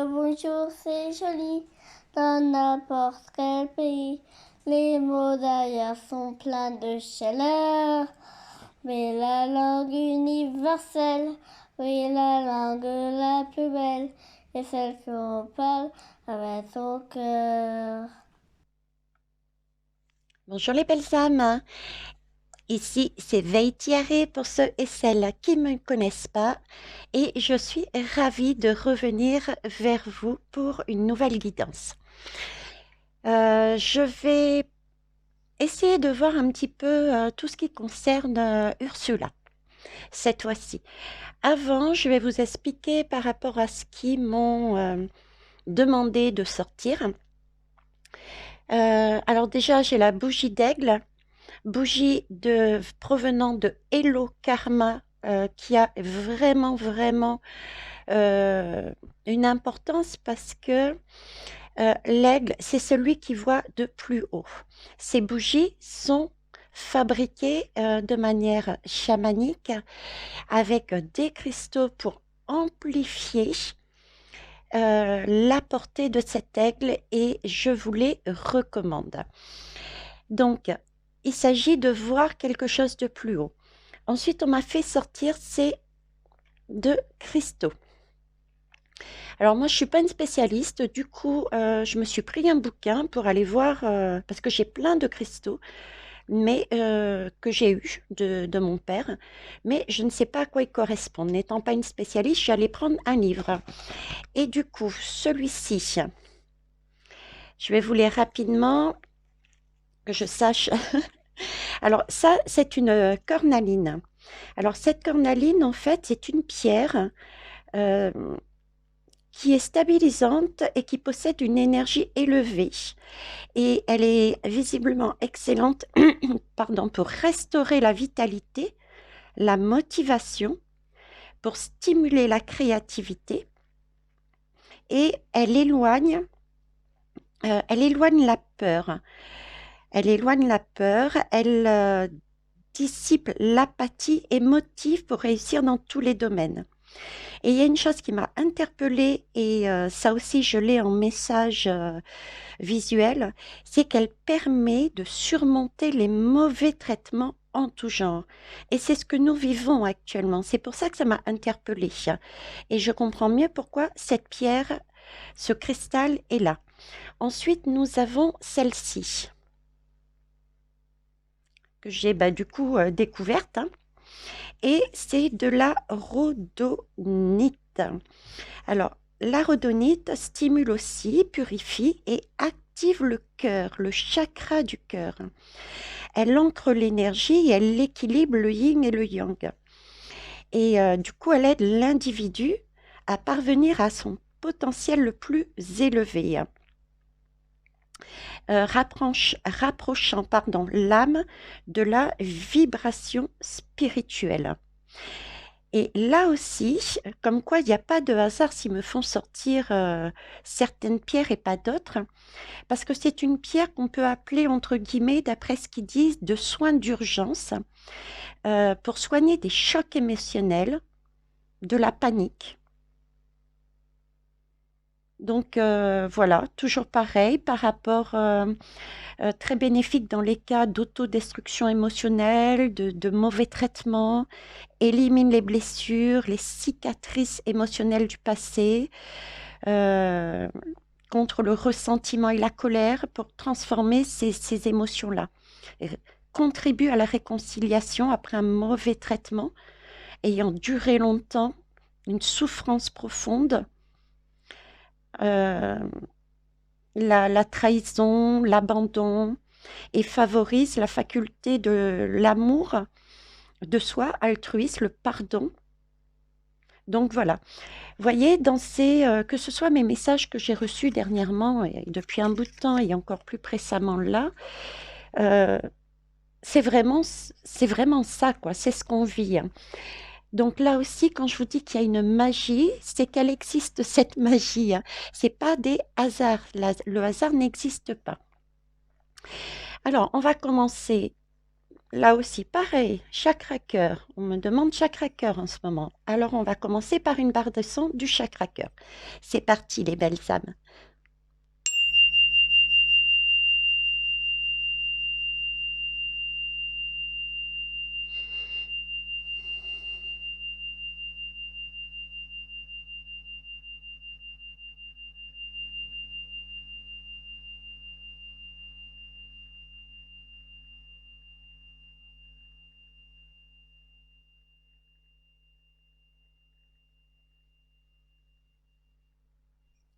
bonjour, c'est joli. Dans n'importe quel pays, les mots d'ailleurs sont pleins de chaleur. Mais la langue universelle, oui, la langue la plus belle, est celle qu'on parle avec son cœur. Bonjour les belles âmes, ici c'est Veitiaré pour ceux et celles qui ne me connaissent pas et je suis ravie de revenir vers vous pour une nouvelle guidance. Je vais essayer de voir un petit peu tout ce qui concerne Ursula cette fois-ci. Avant, je vais vous expliquer par rapport à ce qu'ils m'ont demandé de sortir. Alors déjà, j'ai la bougie d'aigle. Bougie provenant de Hello Karma, qui a vraiment une importance parce que l'aigle, c'est celui qui voit de plus haut. Ces bougies sont fabriquées de manière chamanique avec des cristaux pour amplifier la portée de cet aigle et je vous les recommande. Donc, il s'agit de voir quelque chose de plus haut. Ensuite, on m'a fait sortir ces deux cristaux. Alors moi, je ne suis pas une spécialiste, du coup, je me suis pris un bouquin pour aller voir, parce que j'ai plein de cristaux, mais que j'ai eu de mon père, mais je ne sais pas à quoi ils correspondent. N'étant pas une spécialiste, je suis allée prendre un livre. Et du coup, celui-ci, je vais vous lire rapidement, que je sache. Alors ça, c'est une cornaline. Alors cette cornaline, en fait, c'est une pierre qui est stabilisante et qui possède une énergie élevée. Et elle est visiblement excellente pardon, pour restaurer la vitalité, la motivation, pour stimuler la créativité. Et elle éloigne la peur. Elle éloigne la peur, elle dissipe l'apathie et motive pour réussir dans tous les domaines. Et il y a une chose qui m'a interpellée, et ça aussi je l'ai en message visuel, c'est qu'elle permet de surmonter les mauvais traitements en tout genre. Et c'est ce que nous vivons actuellement. C'est pour ça que ça m'a interpellée. Et je comprends mieux pourquoi cette pierre, ce cristal est là. Ensuite, nous avons celle-ci, que j'ai du coup découverte. Et c'est de la rhodonite. Alors, la rhodonite stimule aussi, purifie et active le cœur, le chakra du cœur. Elle ancre l'énergie et elle équilibre le yin et le yang. Et du coup, elle aide l'individu à parvenir à son potentiel le plus élevé. Rapprochant l'âme de la vibration spirituelle. Et là aussi, comme quoi il n'y a pas de hasard s'ils me font sortir certaines pierres et pas d'autres, parce que c'est une pierre qu'on peut appeler, entre guillemets, d'après ce qu'ils disent, de soins d'urgence, pour soigner des chocs émotionnels, de la panique. Donc voilà, toujours pareil, par rapport très bénéfique dans les cas d'autodestruction émotionnelle, de mauvais traitements, élimine les blessures, les cicatrices émotionnelles du passé, contre le ressentiment et la colère pour transformer ces émotions-là. Contribue à la réconciliation après un mauvais traitement ayant duré longtemps, une souffrance profonde, la trahison, l'abandon, et favorise la faculté de l'amour de soi, altruiste, le pardon. Donc voilà, voyez, dans que ce soit mes messages que j'ai reçus dernièrement, et depuis un bout de temps et encore plus précemment là, c'est vraiment ça, quoi. C'est ce qu'on vit. Donc là aussi, quand je vous dis qu'il y a une magie, c'est qu'elle existe, cette magie. C'est pas des hasards. Le hasard n'existe pas. Alors, on va commencer Là aussi, pareil, chakra cœur. On me demande chakra cœur en ce moment. Alors, on va commencer par une barre de son du chakra cœur. C'est parti, les belles âmes.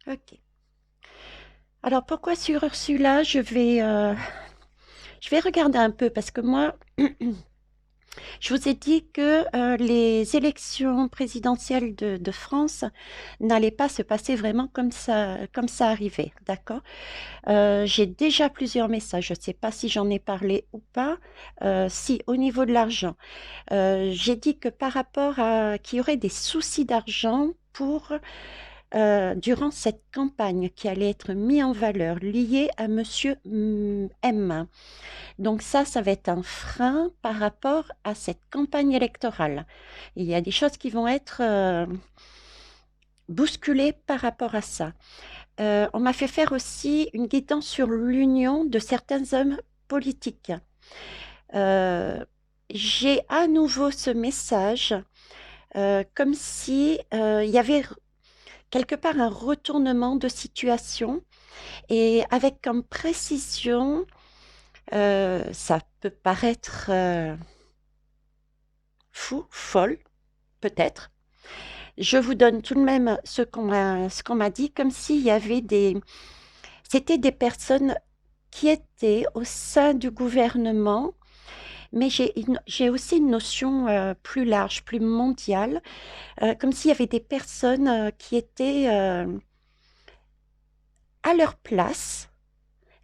Ok. Alors, pourquoi sur Ursula, je vais regarder un peu parce que moi, je vous ai dit que les élections présidentielles de France n'allaient pas se passer vraiment comme ça arrivait, d'accord? J'ai déjà plusieurs messages, je ne sais pas si j'en ai parlé ou pas. Si, au niveau de l'argent, j'ai dit que par rapport à qu'il y aurait des soucis d'argent pour durant cette campagne qui allait être mise en valeur liée à Monsieur M. Donc ça va être un frein par rapport à cette campagne électorale. Il y a des choses qui vont être bousculées par rapport à ça. On m'a fait faire aussi une guidance sur l'union de certains hommes politiques. J'ai à nouveau ce message, comme si il y avait quelque part un retournement de situation et avec comme précision, ça peut paraître fou, folle, peut-être. Je vous donne tout de même ce qu'on m'a dit, comme s'il y avait c'était des personnes qui étaient au sein du gouvernement, mais j'ai aussi une notion plus large, plus mondiale, comme s'il y avait des personnes qui étaient à leur place,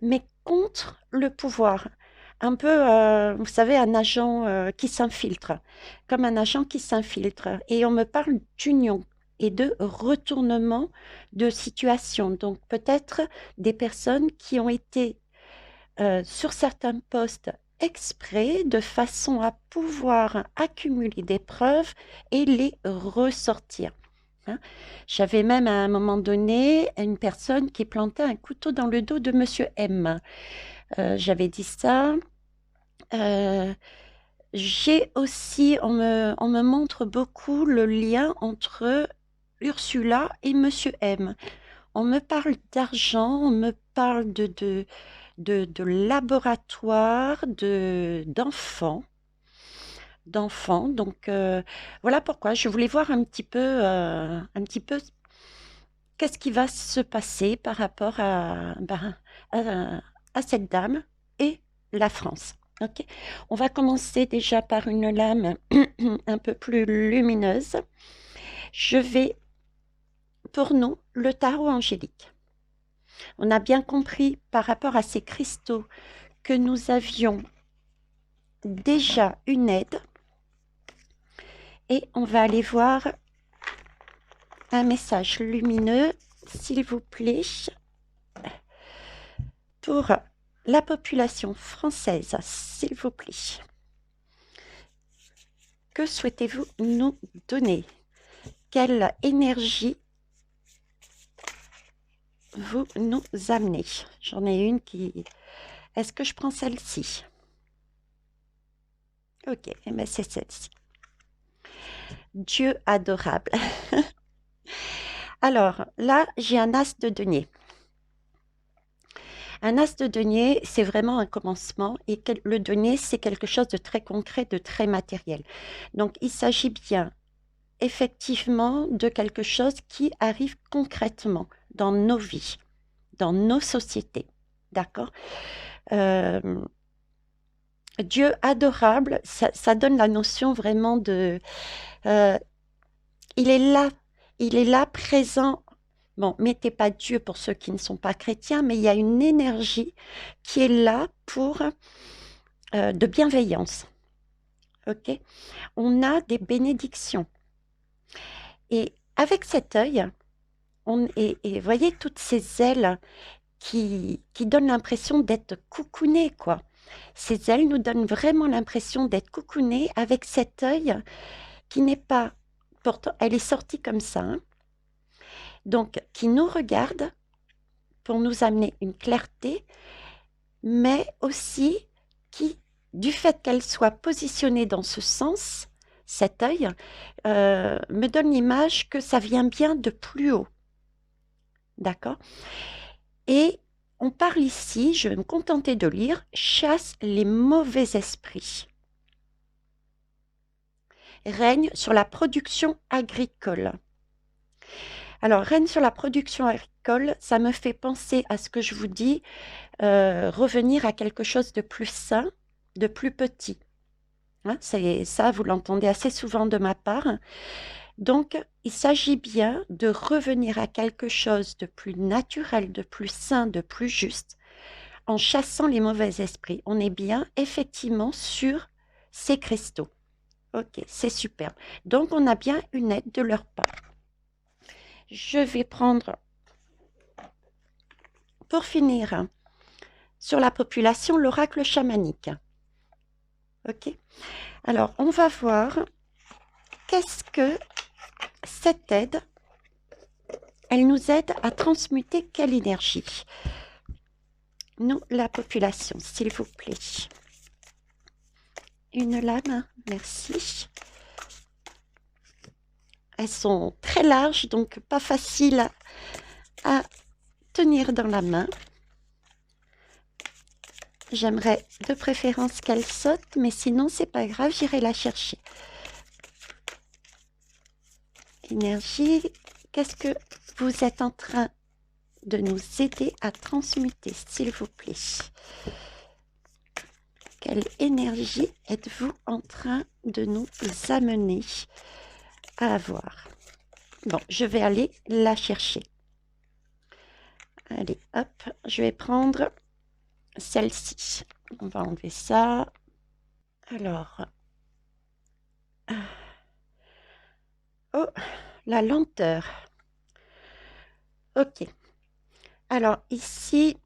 mais contre le pouvoir. Un peu, vous savez, un agent qui s'infiltre, comme un agent qui s'infiltre. Et on me parle d'union et de retournement de situation. Donc peut-être des personnes qui ont été sur certains postes exprès de façon à pouvoir accumuler des preuves et les ressortir. Hein. J'avais même à un moment donné une personne qui plantait un couteau dans le dos de Monsieur M. J'avais dit ça. J'ai aussi, on me montre beaucoup le lien entre Ursula et Monsieur M. On me parle d'argent, on me parle de laboratoire, d'enfants. Donc voilà pourquoi je voulais voir un petit peu qu'est-ce qui va se passer par rapport à, à cette dame et la France. Ok. On va commencer déjà par une lame un peu plus lumineuse. Je vais, pour nous, le tarot angélique. On a bien compris par rapport à ces cristaux que nous avions déjà une aide et on va aller voir un message lumineux, s'il vous plaît, pour la population française, s'il vous plaît. Que souhaitez-vous nous donner? Quelle énergie vous nous amenez? J'en ai une qui... Est-ce que je prends celle-ci? Ok, eh ben c'est celle-ci. Dieu adorable. Alors, là, j'ai un as de denier. Un as de denier, c'est vraiment un commencement et le denier, c'est quelque chose de très concret, de très matériel. Donc, il s'agit bien effectivement de quelque chose qui arrive concrètement dans nos vies, dans nos sociétés. D'accord? Dieu adorable, ça donne la notion vraiment de... il est là, présent. Bon, mettez pas Dieu pour ceux qui ne sont pas chrétiens, mais il y a une énergie qui est là pour de bienveillance. Ok? On a des bénédictions. Et avec cet œil, et voyez toutes ces ailes qui donnent l'impression d'être coucounées, quoi. Ces ailes nous donnent vraiment l'impression d'être coucounés avec cet œil qui n'est pas... Pourtant, elle est sortie comme ça, hein, donc qui nous regarde pour nous amener une clarté, mais aussi qui, du fait qu'elle soit positionnée dans ce sens, cet œil, me donne l'image que ça vient bien de plus haut. D'accord? Et on parle ici, je vais me contenter de lire, chasse les mauvais esprits. Règne sur la production agricole. Alors, règne sur la production agricole, ça me fait penser à ce que je vous dis, revenir à quelque chose de plus sain, de plus petit. Hein, ça, vous l'entendez assez souvent de ma part. Donc, il s'agit bien de revenir à quelque chose de plus naturel, de plus sain, de plus juste, en chassant les mauvais esprits. On est bien effectivement sur ces cristaux. Ok, c'est super. Donc, on a bien une aide de leur part. Je vais prendre, pour finir, sur la population, l'oracle chamanique. Ok. Alors, on va voir qu'est-ce que cette aide, elle nous aide à transmuter quelle énergie? Nous, la population, s'il vous plaît. Une lame, merci. Elles sont très larges, donc pas facile à tenir dans la main. J'aimerais de préférence qu'elle saute, mais sinon, c'est pas grave, j'irai la chercher. Énergie, qu'est-ce que vous êtes en train de nous aider à transmuter, s'il vous plaît? Quelle énergie êtes-vous en train de nous amener à avoir? Bon, je vais aller la chercher. Allez, hop, je vais prendre celle-ci. On va enlever ça. Alors, oh, la lenteur. Ok. Alors, ici,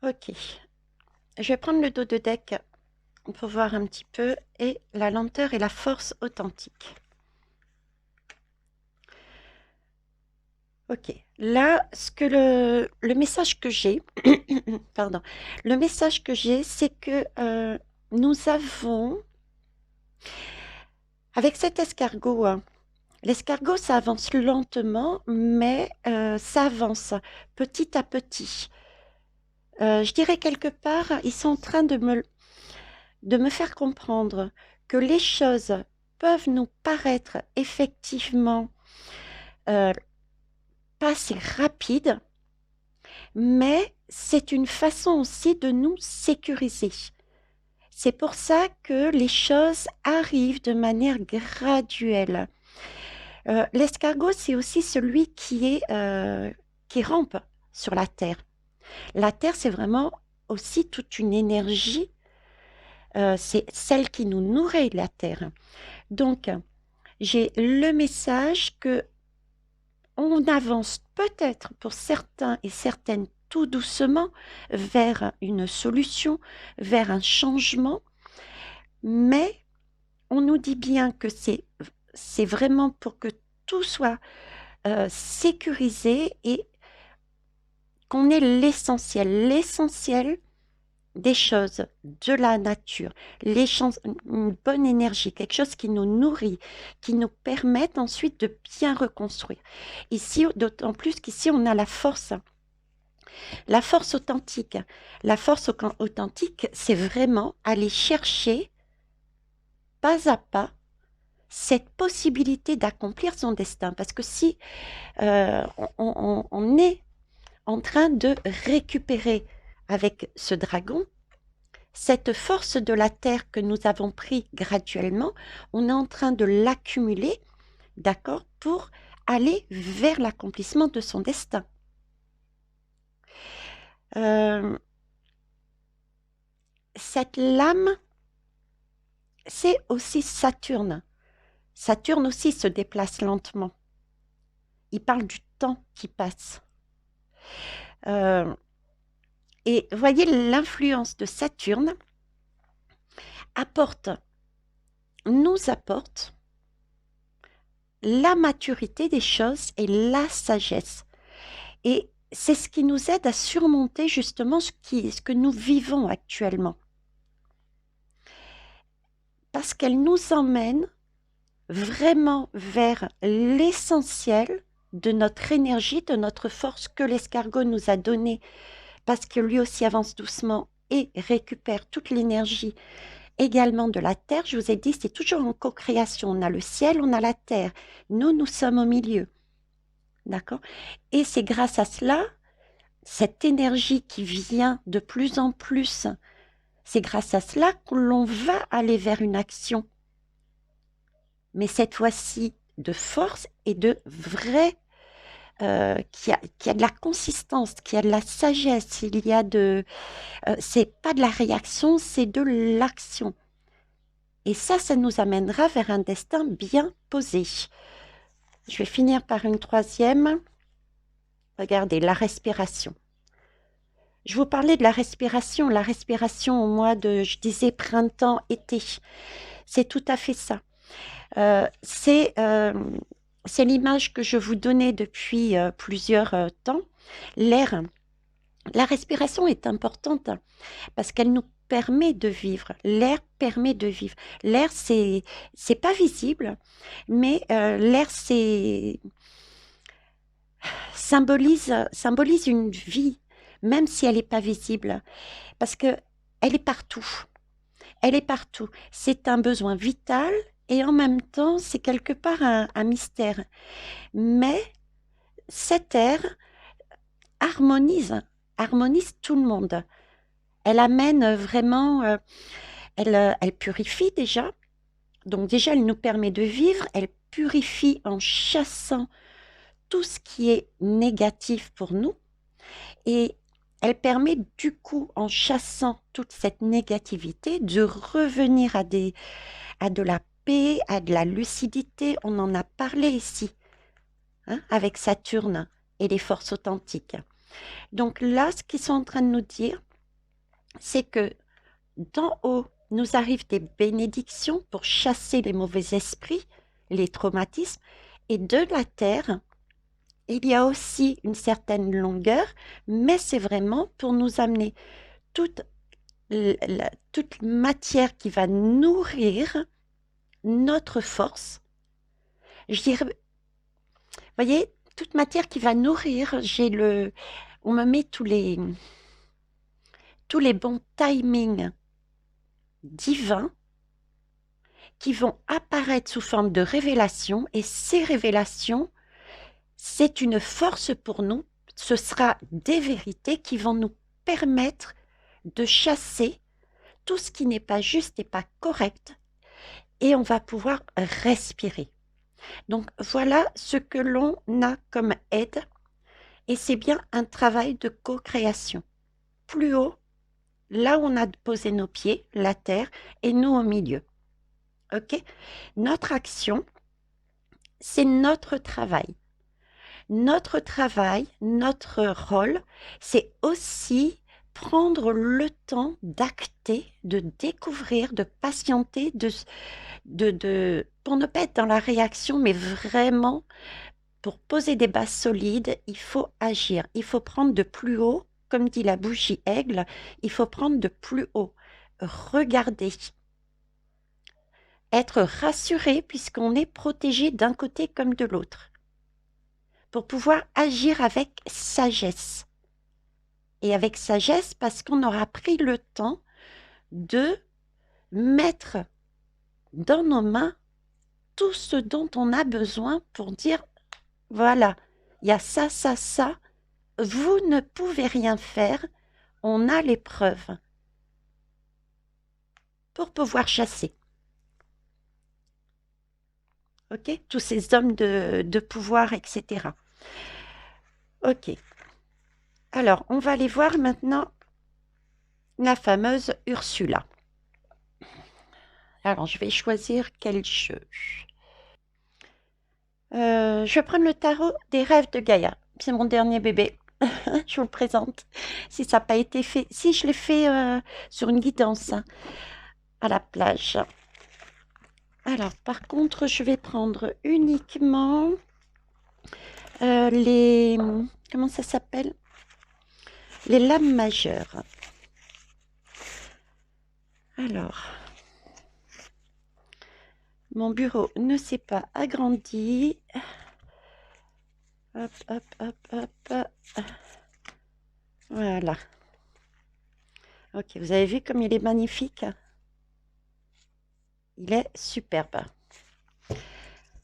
ok. Je vais prendre le dos de deck pour voir un petit peu. Et la lenteur et la force authentique. Ok. Là, ce que le message que j'ai, pardon, le message que j'ai, c'est que nous avons, avec cet escargot, hein, l'escargot, ça avance lentement, mais ça avance petit à petit. Je dirais quelque part, ils sont en train de me faire comprendre que les choses peuvent nous paraître effectivement pas si rapides, mais c'est une façon aussi de nous sécuriser. C'est pour ça que les choses arrivent de manière graduelle. L'escargot, c'est aussi celui qui rampe sur la terre. La terre, c'est vraiment aussi toute une énergie. C'est celle qui nous nourrit, la terre. Donc, j'ai le message que on avance peut-être pour certains et certaines tout doucement vers une solution, vers un changement, mais on nous dit bien que c'est vraiment pour que tout soit sécurisé et qu'on ait l'essentiel des choses, de la nature, une bonne énergie, quelque chose qui nous nourrit, qui nous permette ensuite de bien reconstruire. Ici, d'autant plus qu'ici, on a la force authentique. La force authentique, c'est vraiment aller chercher pas à pas cette possibilité d'accomplir son destin. Parce que si on est en train de récupérer avec ce dragon, cette force de la terre que nous avons pris graduellement, on est en train de l'accumuler, d'accord, pour aller vers l'accomplissement de son destin. Cette lame, c'est aussi Saturne. Saturne aussi se déplace lentement. Il parle du temps qui passe. Et voyez, l'influence de Saturne nous apporte la maturité des choses et la sagesse. Et c'est ce qui nous aide à surmonter justement ce que nous vivons actuellement. Parce qu'elle nous emmène vraiment vers l'essentiel de notre énergie, de notre force que l'escargot nous a donnée, parce que lui aussi avance doucement et récupère toute l'énergie également de la terre. Je vous ai dit, c'est toujours en co-création. On a le ciel, on a la terre. Nous sommes au milieu. D'accord? Et c'est grâce à cela, cette énergie qui vient de plus en plus, c'est grâce à cela que l'on va aller vers une action. Mais cette fois-ci, de force et de vrai, qui a de la consistance, qui a de la sagesse, il y a c'est pas de la réaction, c'est de l'action. Et ça nous amènera vers un destin bien posé. Je vais finir par une troisième. Regardez, la respiration. Je vous parlais de la respiration au mois de, je disais, printemps, été. C'est tout à fait ça. C'est l'image que je vous donnais depuis plusieurs temps. L'air, la respiration est importante parce qu'elle nous permet de vivre. L'air permet de vivre. L'air, c'est pas visible, mais l'air, symbolise une vie, même si elle n'est pas visible, parce que elle est partout. Elle est partout. C'est un besoin vital et en même temps, c'est quelque part un mystère. Mais cet air harmonise tout le monde. Elle amène vraiment, elle purifie déjà. Donc déjà, elle nous permet de vivre. Elle purifie en chassant tout ce qui est négatif pour nous. Et elle permet du coup, en chassant toute cette négativité, de revenir à de la paix, à de la lucidité. On en a parlé ici, hein, avec Saturne et les forces authentiques. Donc là, ce qu'ils sont en train de nous dire, c'est que d'en haut, nous arrivent des bénédictions pour chasser les mauvais esprits, les traumatismes, et de la terre, il y a aussi une certaine longueur, mais c'est vraiment pour nous amener toute matière qui va nourrir notre force. Je dirais, vous voyez, toute matière qui va nourrir, on me met tous les bons timings divins qui vont apparaître sous forme de révélations, et ces révélations, c'est une force pour nous. Ce sera des vérités qui vont nous permettre de chasser tout ce qui n'est pas juste et pas correct, et on va pouvoir respirer. Donc voilà ce que l'on a comme aide, et c'est bien un travail de co-création. Plus haut, là où on a posé nos pieds, la terre, et nous au milieu. Ok? Notre action, c'est notre travail. Notre travail, notre rôle, c'est aussi prendre le temps d'acter, de découvrir, de patienter, pour ne pas être dans la réaction, mais vraiment, pour poser des bases solides, il faut agir. Il faut prendre de plus haut, comme dit la bougie aigle, il faut prendre de plus haut. Regardez. Être rassuré puisqu'on est protégé d'un côté comme de l'autre. Pour pouvoir agir avec sagesse. Et avec sagesse parce qu'on aura pris le temps de mettre dans nos mains tout ce dont on a besoin pour dire, voilà, il y a ça, ça, ça, vous ne pouvez rien faire, on a les preuves pour pouvoir chasser. Ok, tous ces hommes de pouvoir, etc. Ok. Alors, on va aller voir maintenant la fameuse Ursula. Alors, je vais choisir quel jeu. Je vais prendre le tarot des rêves de Gaïa. C'est mon dernier bébé. Je vous le présente. Si ça n'a pas été fait, si je l'ai fait sur une guidance hein, à la plage. Alors, par contre, je vais prendre uniquement les... Comment ça s'appelle? Les lames majeures. Alors, mon bureau ne s'est pas agrandi. Hop, hop, hop, hop. Voilà. Ok, vous avez vu comme il est magnifique? Il est superbe.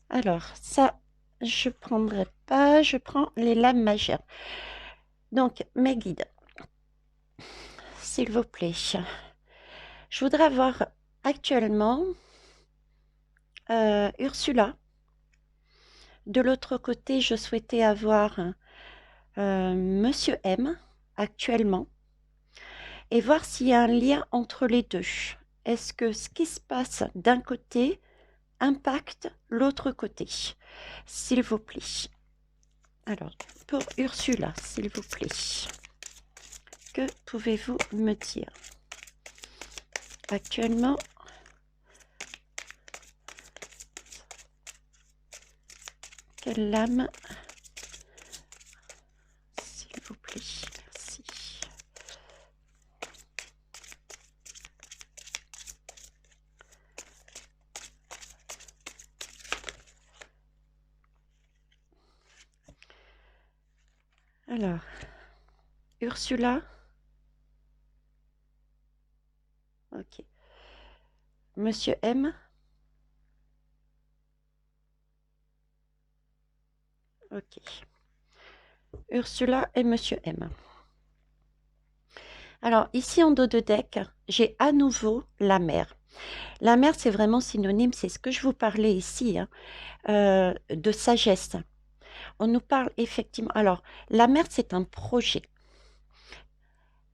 Alors, ça, je ne prendrai pas. Je prends les lames majeures. Donc, mes guides, s'il vous plaît. Je voudrais avoir actuellement Ursula. De l'autre côté, je souhaitais avoir Monsieur M actuellement et voir s'il y a un lien entre les deux. Est-ce que ce qui se passe d'un côté impacte l'autre côté? S'il vous plaît. Alors, pour Ursula, s'il vous plaît, que pouvez-vous me dire? Actuellement, quelle lame? S'il vous plaît, merci. Alors, Ursula. Ok. Monsieur M. Ok. Ursula et Monsieur M. Alors, ici en dos de deck, j'ai à nouveau la mer. La mer, c'est vraiment synonyme, c'est ce que je vous parlais ici, hein, de sagesse. On nous parle effectivement... Alors, la mer, c'est un projet.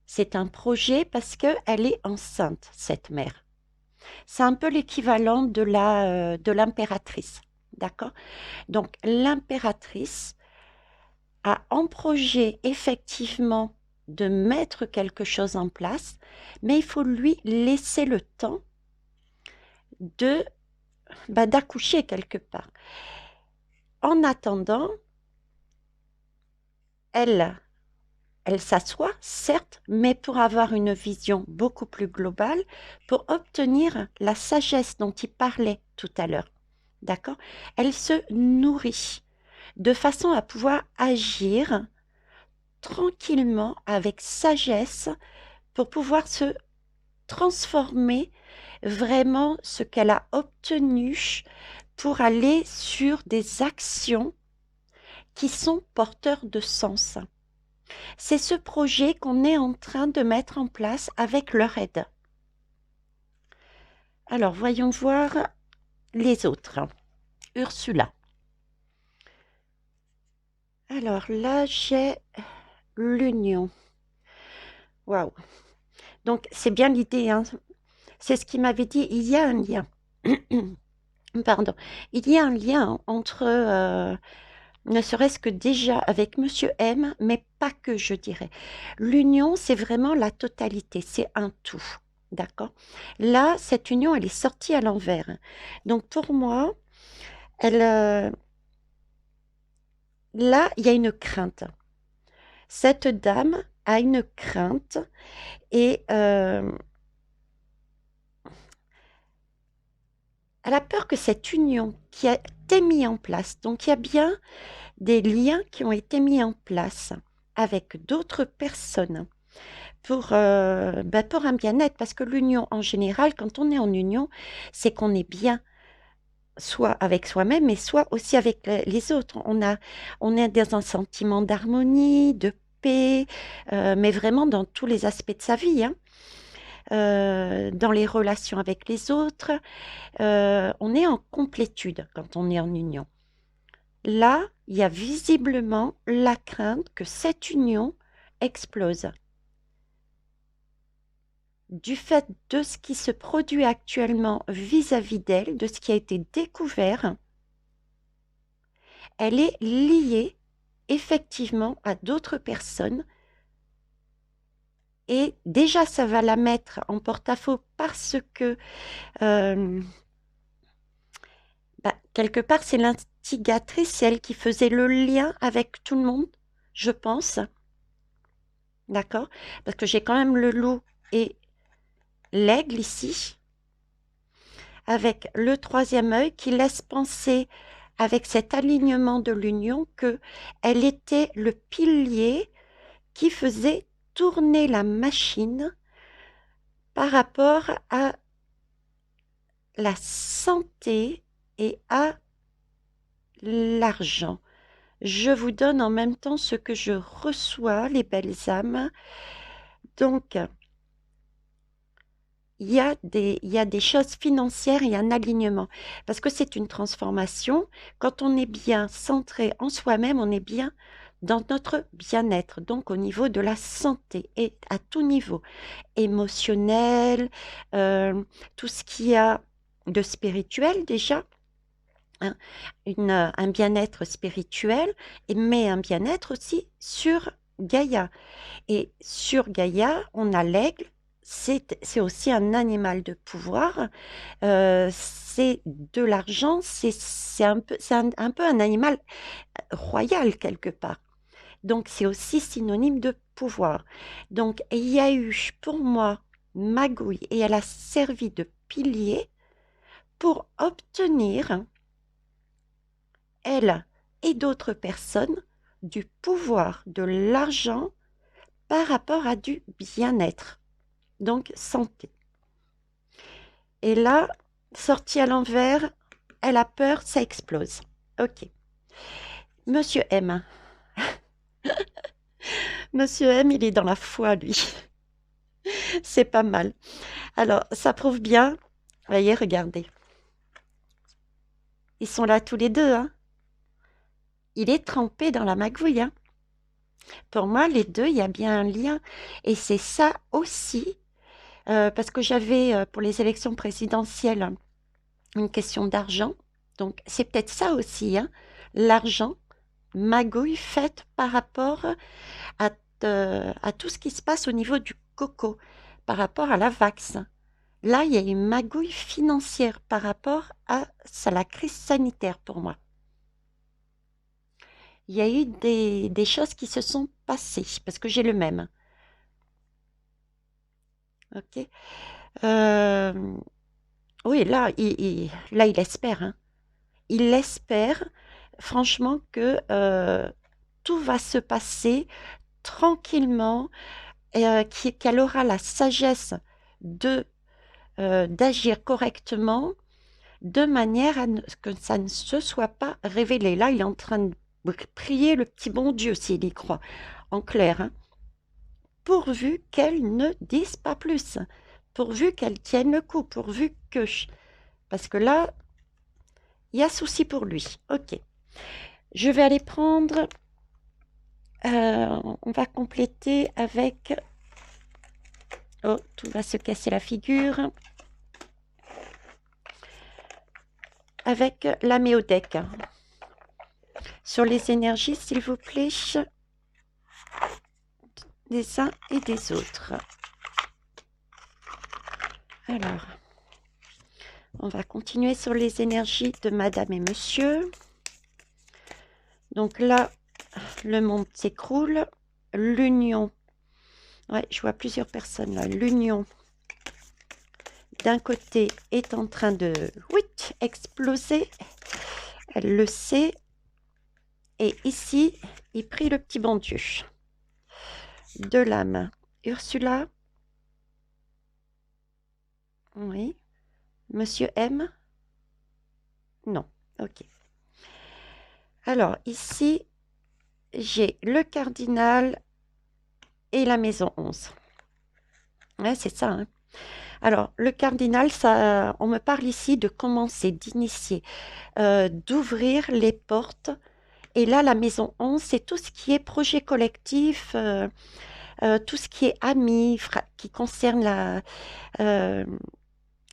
C'est un projet parce qu'elle est enceinte, cette mère. C'est un peu l'équivalent de l'impératrice, d'accord? Donc, l'impératrice a en projet, effectivement, de mettre quelque chose en place, mais il faut lui laisser le temps d'accoucher quelque part. En attendant, elle s'assoit, certes, mais pour avoir une vision beaucoup plus globale, pour obtenir la sagesse dont il parlait tout à l'heure. D'accord? Elle se nourrit de façon à pouvoir agir tranquillement, avec sagesse, pour pouvoir se transformer vraiment ce qu'elle a obtenu pour aller sur des actions qui sont porteurs de sens. C'est ce projet qu'on est en train de mettre en place avec leur aide. Alors, voyons voir les autres. Ursula. Alors là, j'ai l'union. Waouh. Donc, c'est bien l'idée, hein. C'est ce qu'il m'avait dit. Il y a un lien. Pardon. Il y a un lien entre, ne serait-ce que déjà avec Monsieur M, mais pas que, je dirais. L'union, c'est vraiment la totalité, c'est un tout. D'accord? Là, cette union, elle est sortie à l'envers. Donc, pour moi, là, il y a une crainte. Cette dame a une crainte et elle a peur que cette union qui a été mise en place, donc il y a bien des liens qui ont été mis en place avec d'autres personnes pour un bien-être, parce que l'union en général, quand on est en union, c'est qu'on est bien, soit avec soi-même, mais soit aussi avec les autres. On est dans un sentiment d'harmonie, de paix, mais vraiment dans tous les aspects de sa vie, hein. Dans les relations avec les autres, on est en complétude quand on est en union. Là, il y a visiblement la crainte que cette union explose. Du fait de ce qui se produit actuellement vis-à-vis d'elle, de ce qui a été découvert, elle est liée effectivement à d'autres personnes. Et déjà, ça va la mettre en porte-à-faux parce que, quelque part, c'est l'instigatrice, c'est elle qui faisait le lien avec tout le monde, je pense. D'accord? Parce que j'ai quand même le loup et l'aigle ici, avec le troisième œil qui laisse penser, avec cet alignement de l'union, qu'elle était le pilier qui faisait tourner la machine par rapport à la santé et à l'argent. Je vous donne en même temps ce que je reçois, les belles âmes. Donc, il y a des choses financières, il y a un alignement. Parce que c'est une transformation. Quand on est bien centré en soi-même, on est bien dans notre bien-être. Donc, au niveau de la santé et à tout niveau, émotionnel, tout ce qu'il y a de spirituel déjà, hein, un bien-être spirituel, mais un bien-être aussi sur Gaïa. Et sur Gaïa, on a l'aigle, c'est aussi un animal de pouvoir, c'est de l'argent, c'est un peu un animal royal quelque part. Donc c'est aussi synonyme de pouvoir. Donc il y a eu pour moi Magouille et elle a servi de pilier pour obtenir, elle et d'autres personnes, du pouvoir, de l'argent par rapport à du bien-être, donc santé. Et là, sortie à l'envers, elle a peur, ça explose. Ok. Monsieur M. Monsieur M, il est dans la foi, lui. C'est pas mal. Alors, ça prouve bien. Voyez, regardez. Ils sont là tous les deux, hein. Il est trempé dans la magouille, hein. Pour moi, les deux, il y a bien un lien. Et c'est ça aussi, parce que j'avais, pour les élections présidentielles, une question d'argent. Donc, c'est peut-être ça aussi, hein. L'argent, magouille faite par rapport à tout ce qui se passe au niveau du coco, par rapport à la vax. Là, il y a une magouille financière par rapport à la crise sanitaire pour moi. Il y a eu des choses qui se sont passées, parce que j'ai le même. Ok. Oui, là, il espère, hein. Il espère, franchement, que tout va se passer tranquillement, et qu'elle aura la sagesse d'agir correctement, de manière à que ça ne se soit pas révélé. Là, il est en train de prier le petit bon Dieu, s'il y croit, en clair, hein. Pourvu qu'elle ne dise pas plus, pourvu qu'elle tienne le coup, pourvu que... Parce que là, il y a souci pour lui. Ok. Je vais aller prendre... on va compléter avec... Oh, tout va se casser la figure. Avec la méodec. Sur les énergies, s'il vous plaît, des uns et des autres. Alors, on va continuer sur les énergies de Madame et Monsieur. Donc là, le monde s'écroule. L'union, ouais, je vois plusieurs personnes là. L'union, d'un côté, est en train de exploser. Elle le sait. Et ici, il prie le petit bon Dieu. De l'âme. Ursula. Oui. Monsieur M. Non. Ok. Alors, ici, j'ai le cardinal et la maison 11. Ouais, c'est ça, hein. Alors, le cardinal, ça, on me parle ici de commencer, d'initier, d'ouvrir les portes. Et là, la maison 11, c'est tout ce qui est projet collectif, tout ce qui est amis, qui concerne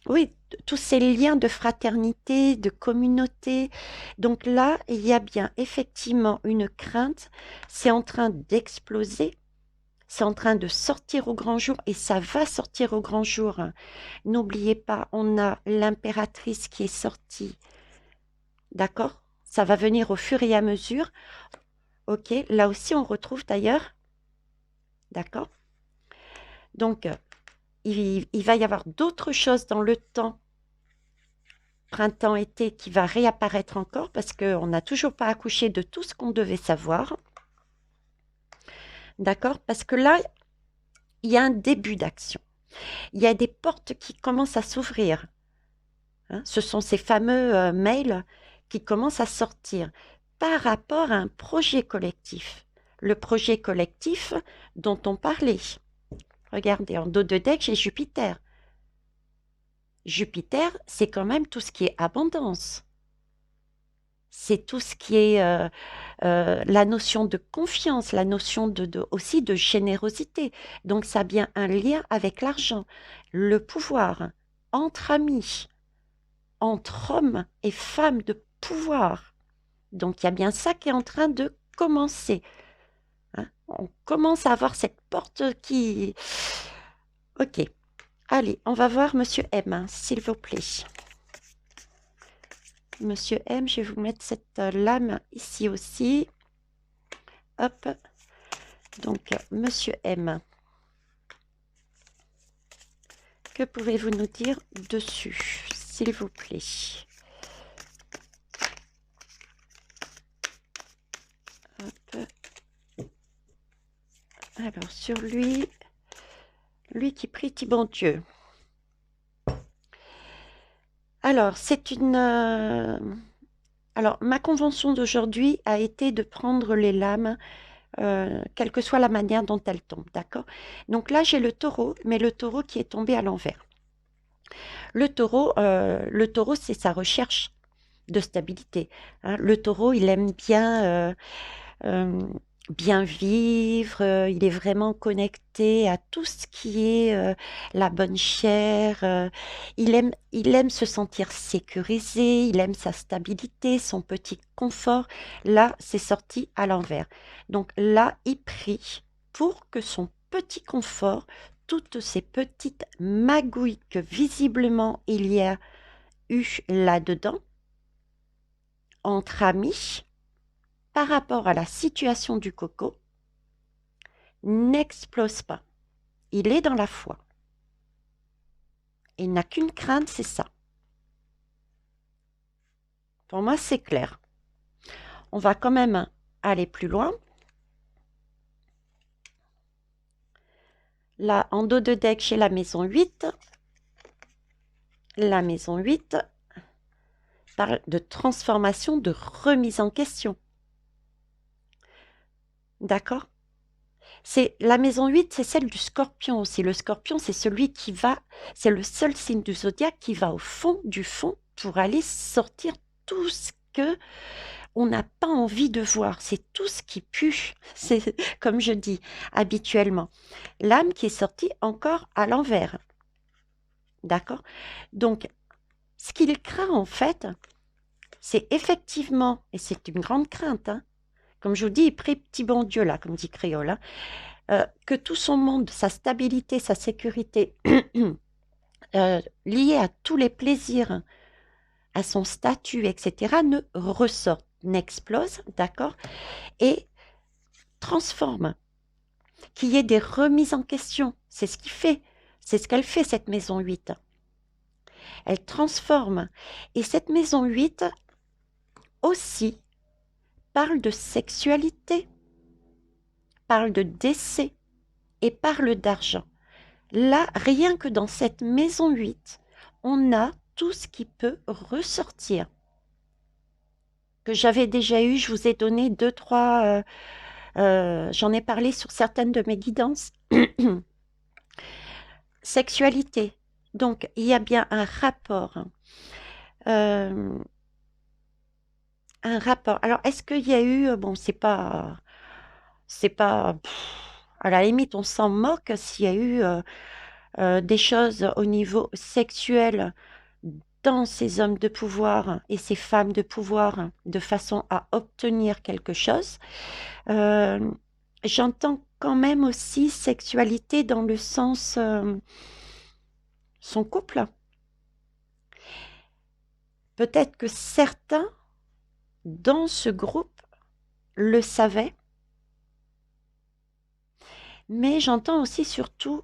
Oui, tous ces liens de fraternité, de communauté. Donc là, il y a bien effectivement une crainte. C'est en train d'exploser. C'est en train de sortir au grand jour et ça va sortir au grand jour. N'oubliez pas, on a l'impératrice qui est sortie. D'accord? Ça va venir au fur et à mesure. Ok, là aussi on retrouve d'ailleurs. D'accord? Donc, il va y avoir d'autres choses dans le temps, printemps-été, qui va réapparaître encore parce qu'on n'a toujours pas accouché de tout ce qu'on devait savoir. D'accord? Parce que là, il y a un début d'action. Il y a des portes qui commencent à s'ouvrir. Hein. Ce sont ces fameux mails qui commencent à sortir par rapport à un projet collectif. Le projet collectif dont on parlait. Regardez, en dos de deck, j'ai Jupiter. Jupiter, c'est quand même tout ce qui est abondance. C'est tout ce qui est la notion de confiance, la notion aussi de générosité. Donc ça a bien un lien avec l'argent, le pouvoir, entre amis, entre hommes et femmes de pouvoir. Donc il y a bien ça qui est en train de commencer. Hein. On commence à avoir cette porte qui... Ok. Allez, on va voir Monsieur M, hein, s'il vous plaît. Monsieur M, je vais vous mettre cette lame ici aussi. Hop. Donc, Monsieur M, que pouvez-vous nous dire dessus, s'il vous plaît? Hop. Alors, sur lui qui prie bon Dieu. Alors, c'est une... Alors, ma convention d'aujourd'hui a été de prendre les lames, quelle que soit la manière dont elles tombent, d'accord? Donc là, j'ai le taureau, mais le taureau qui est tombé à l'envers. Le taureau, c'est sa recherche de stabilité. Hein. Le taureau, il aime bien, bien vivre, il est vraiment connecté à tout ce qui est la bonne chair. Il aime se sentir sécurisé, il aime sa stabilité, son petit confort. Là, c'est sorti à l'envers. Donc là, il prie pour que son petit confort, toutes ces petites magouilles que visiblement il y a eu là-dedans, entre amis, par rapport à la situation du coco, n'explose pas. Il est dans la foi. Il n'a qu'une crainte, c'est ça. Pour moi, c'est clair. On va quand même aller plus loin. Là, en dos de deck, chez la maison 8. La maison 8 parle de transformation, de remise en question. D'accord? C'est la maison 8, c'est celle du scorpion aussi. Le scorpion, c'est celui qui va, c'est le seul signe du zodiaque qui va au fond du fond pour aller sortir tout ce que on n'a pas envie de voir. C'est tout ce qui pue, c'est comme je dis habituellement. L'âme qui est sortie encore à l'envers. D'accord? Donc, ce qu'il craint en fait, c'est effectivement, et c'est une grande crainte, hein, comme je vous dis, il prie petit bon Dieu là, comme dit Créole, hein, que tout son monde, sa stabilité, sa sécurité, liée à tous les plaisirs, à son statut, etc., ne ressorte, n'explose, d'accord, et transforme, qu'il y ait des remises en question. C'est ce qu'il fait, c'est ce qu'elle fait, cette maison 8. Elle transforme. Et cette maison 8 aussi parle de sexualité, parle de décès et parle d'argent. Là, rien que dans cette maison 8, on a tout ce qui peut ressortir. Que j'avais déjà eu, je vous ai donné 2, 3, j'en ai parlé sur certaines de mes guidances. Sexualité. Donc, il y a bien un rapport. Un rapport. Alors, est-ce qu'il y a eu... Bon, c'est pas... à la limite, on s'en moque s'il y a eu des choses au niveau sexuel dans ces hommes de pouvoir et ces femmes de pouvoir de façon à obtenir quelque chose. J'entends quand même aussi sexualité dans le sens son couple. Peut-être que certains dans ce groupe le savaient, mais j'entends aussi surtout,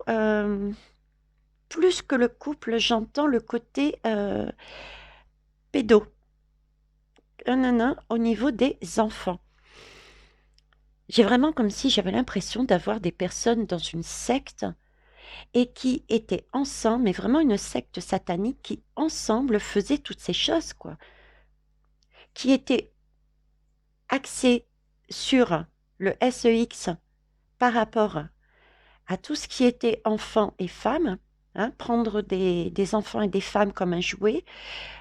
plus que le couple, j'entends le côté pédo, au niveau des enfants. J'ai vraiment comme si j'avais l'impression d'avoir des personnes dans une secte et qui étaient ensemble, mais vraiment une secte satanique qui ensemble faisait toutes ces choses, quoi. Qui était axée sur le sex par rapport à tout ce qui était enfants et femmes, hein, prendre des enfants et des femmes comme un jouet.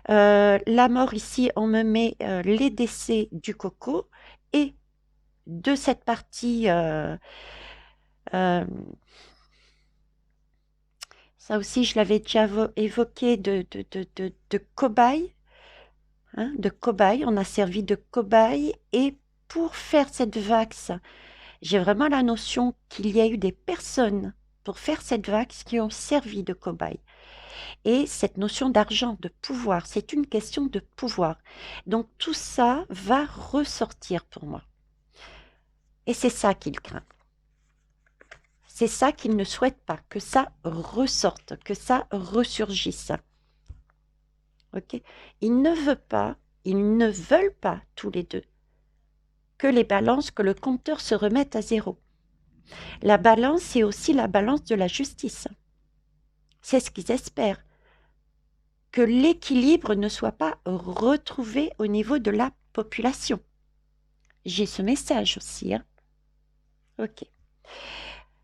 La mort ici, on me met les décès du coco et de cette partie, ça aussi je l'avais déjà évoqué, de cobaye, hein, de cobaye, on a servi de cobaye et pour faire cette vax, j'ai vraiment la notion qu'il y a eu des personnes pour faire cette vax qui ont servi de cobaye. Et cette notion d'argent, de pouvoir, c'est une question de pouvoir. Donc tout ça va ressortir pour moi. Et c'est ça qu'il craint. C'est ça qu'il ne souhaite pas, que ça ressorte, que ça ressurgisse. Ok? Il ne veut pas, ils ne veulent pas tous les deux que les balances, que le compteur se remette à zéro. La balance, c'est aussi la balance de la justice. C'est ce qu'ils espèrent. Que l'équilibre ne soit pas retrouvé au niveau de la population. J'ai ce message aussi, hein. Ok.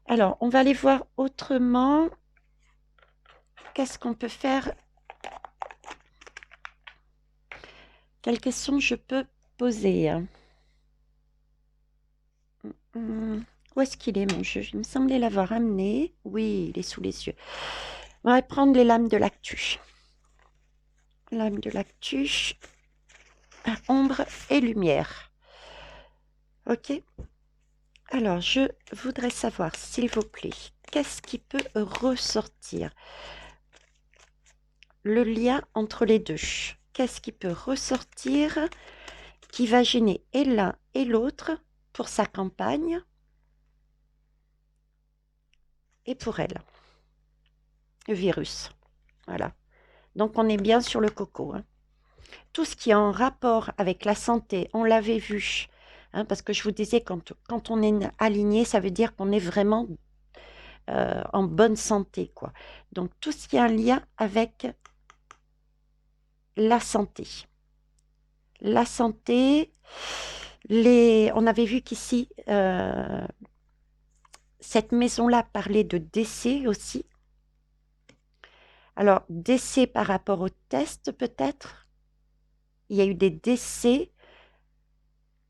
Alors, on va aller voir autrement. Qu'est-ce qu'on peut faire? Quelles questions je peux poser? Où est-ce qu'il est, mon jeu? Il me semblait l'avoir amené. Oui, il est sous les yeux. On va prendre les lames de l'actu. Lame de l'actu. Ombre et lumière. Ok. Alors, je voudrais savoir, s'il vous plaît, qu'est-ce qui peut ressortir? Le lien entre les deux. Qu'est-ce qui peut ressortir qui va gêner et l'un et l'autre pour sa campagne et pour elle? Le virus. Voilà. Donc, on est bien sur le coco, hein. Tout ce qui est en rapport avec la santé, on l'avait vu, hein, parce que je vous disais, quand on est aligné, ça veut dire qu'on est vraiment en bonne santé, quoi. Donc, tout ce qui a un lien avec la santé. La santé, on avait vu qu'ici, cette maison-là parlait de décès aussi. Alors, décès par rapport au test, peut-être. Il y a eu des décès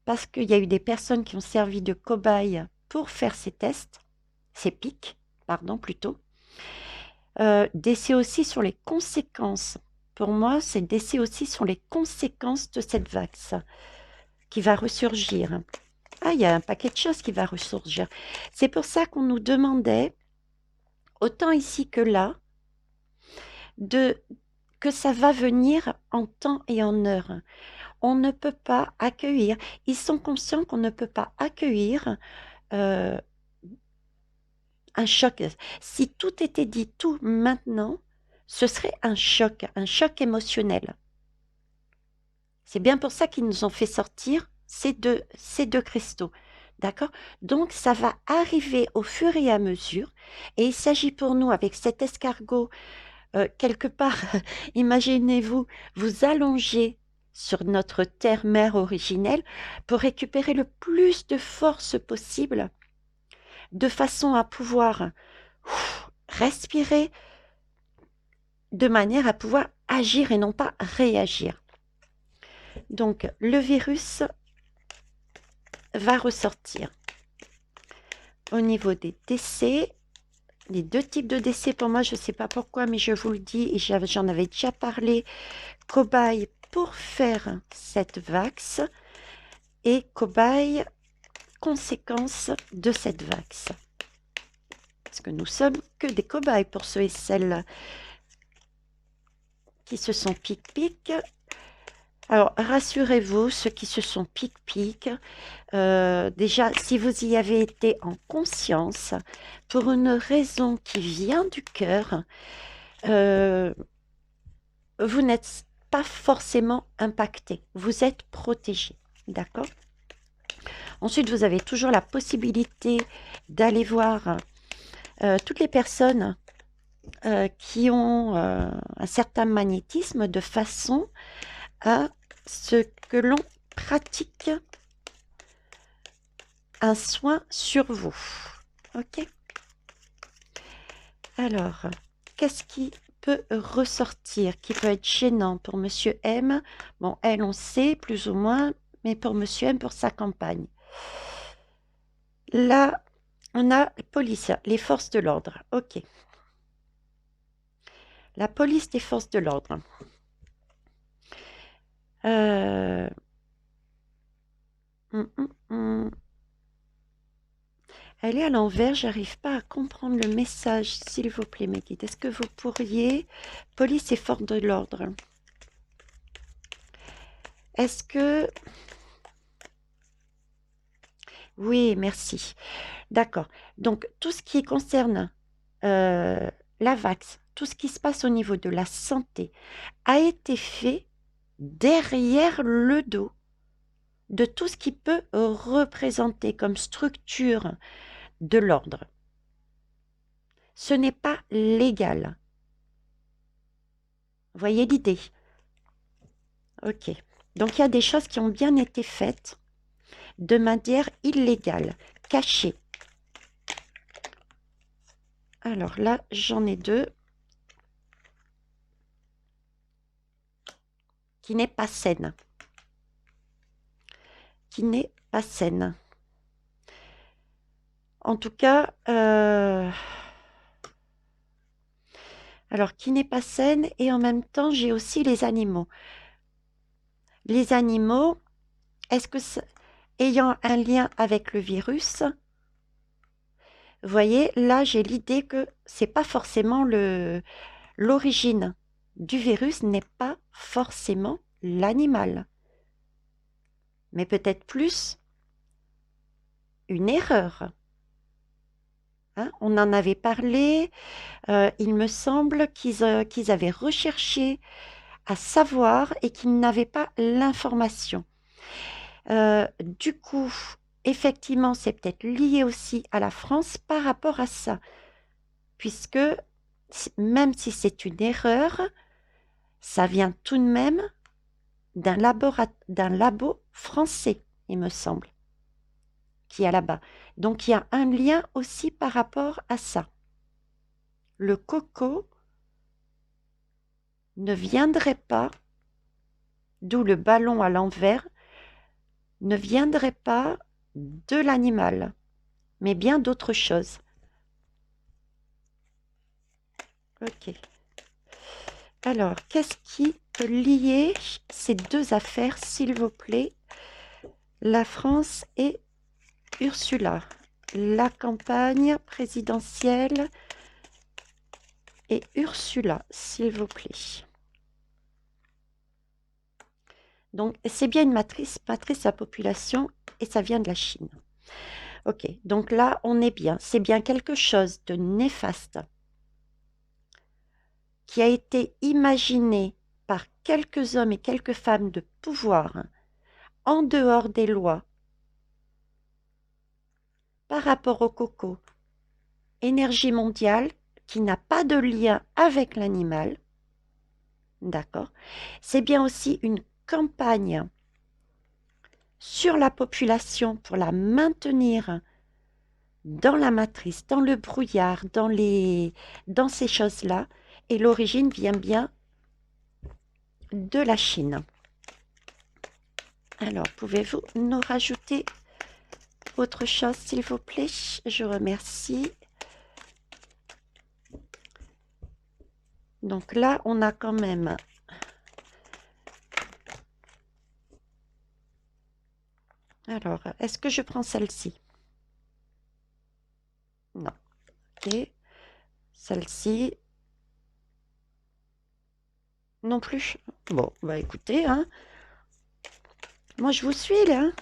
parce qu'il y a eu des personnes qui ont servi de cobayes pour faire ces tests, ces pics, pardon, plutôt. Décès aussi sur les conséquences. Pour moi, c'est décès aussi sur les conséquences de cette vax qui va ressurgir. Ah, il y a un paquet de choses qui va ressurgir. C'est pour ça qu'on nous demandait, autant ici que là, que ça va venir en temps et en heure. On ne peut pas accueillir. Ils sont conscients qu'on ne peut pas accueillir un choc. Si tout était dit tout maintenant, ce serait un choc émotionnel. C'est bien pour ça qu'ils nous ont fait sortir ces deux cristaux. D'accord? Donc, ça va arriver au fur et à mesure. Et il s'agit pour nous, avec cet escargot, quelque part, imaginez-vous, vous allongez sur notre terre-mère originelle pour récupérer le plus de force possible, de façon à pouvoir respirer, de manière à pouvoir agir et non pas réagir. Donc, le virus va ressortir. Au niveau des décès, les deux types de décès pour moi, je ne sais pas pourquoi, mais je vous le dis, et j'en avais déjà parlé, cobaye pour faire cette vax et cobaye conséquence de cette vax. Parce que nous sommes que des cobayes pour ceux et celles qui se sont pic-pic. Alors, rassurez-vous, ceux qui se sont pic-pic, déjà, si vous y avez été en conscience, pour une raison qui vient du cœur, vous n'êtes pas forcément impacté. Vous êtes protégé. D'accord? Ensuite, vous avez toujours la possibilité d'aller voir toutes les personnes qui ont un certain magnétisme de façon à ce que l'on pratique un soin sur vous. Ok? Alors, qu'est-ce qui peut ressortir, qui peut être gênant pour Monsieur M? Bon, elle, on sait plus ou moins, mais pour Monsieur M, pour sa campagne. Là, on a police, les forces de l'ordre. Ok. La police des forces de l'ordre. Elle est à l'envers, j'arrive pas à comprendre le message, s'il vous plaît, mes guides. Est-ce que vous pourriez... Police et forces de l'ordre. Est-ce que... Oui, merci. D'accord. Donc, tout ce qui concerne la vax, tout ce qui se passe au niveau de la santé, a été fait derrière le dos de tout ce qui peut représenter comme structure de l'ordre. Ce n'est pas légal. Vous voyez l'idée? Ok. Donc, il y a des choses qui ont bien été faites de manière illégale, cachée. Alors là, j'en ai deux qui n'est pas saine. Qui n'est pas saine. En tout cas, alors qui n'est pas saine, et en même temps, j'ai aussi les animaux. Les animaux, est-ce que ayant un lien avec le virus, vous voyez, là, j'ai l'idée que c'est pas forcément l'origine du virus n'est pas forcément l'animal, mais peut-être plus une erreur. Hein, on en avait parlé, il me semble qu'ils avaient recherché à savoir et qu'ils n'avaient pas l'information. Du coup, effectivement, c'est peut-être lié aussi à la France par rapport à ça, puisque même si c'est une erreur, ça vient tout de même d'un labo français, il me semble, qui est là-bas. Donc, il y a un lien aussi par rapport à ça. Le coco ne viendrait pas, d'où le ballon à l'envers, ne viendrait pas de l'animal, mais bien d'autre chose. Ok. Alors, qu'est-ce qui peut lier ces deux affaires, s'il vous plaît? La France et Ursula. La campagne présidentielle et Ursula, s'il vous plaît. Donc, c'est bien une matrice à la population et ça vient de la Chine. Ok, donc là, on est bien. C'est bien quelque chose de néfaste qui a été imaginé par quelques hommes et quelques femmes de pouvoir en dehors des lois par rapport au coco, énergie mondiale qui n'a pas de lien avec l'animal. D'accord. C'est bien aussi une campagne sur la population pour la maintenir dans la matrice, dans le brouillard, dans ces choses-là. Et l'origine vient bien de la Chine. Alors, pouvez-vous nous rajouter autre chose, s'il vous plaît? Je remercie. Donc là, on a quand même... Alors, est-ce que je prends celle-ci? Non. Ok. Celle-ci. Non plus. Bon, bah écoutez, hein. Moi, je vous suis, là. Hein.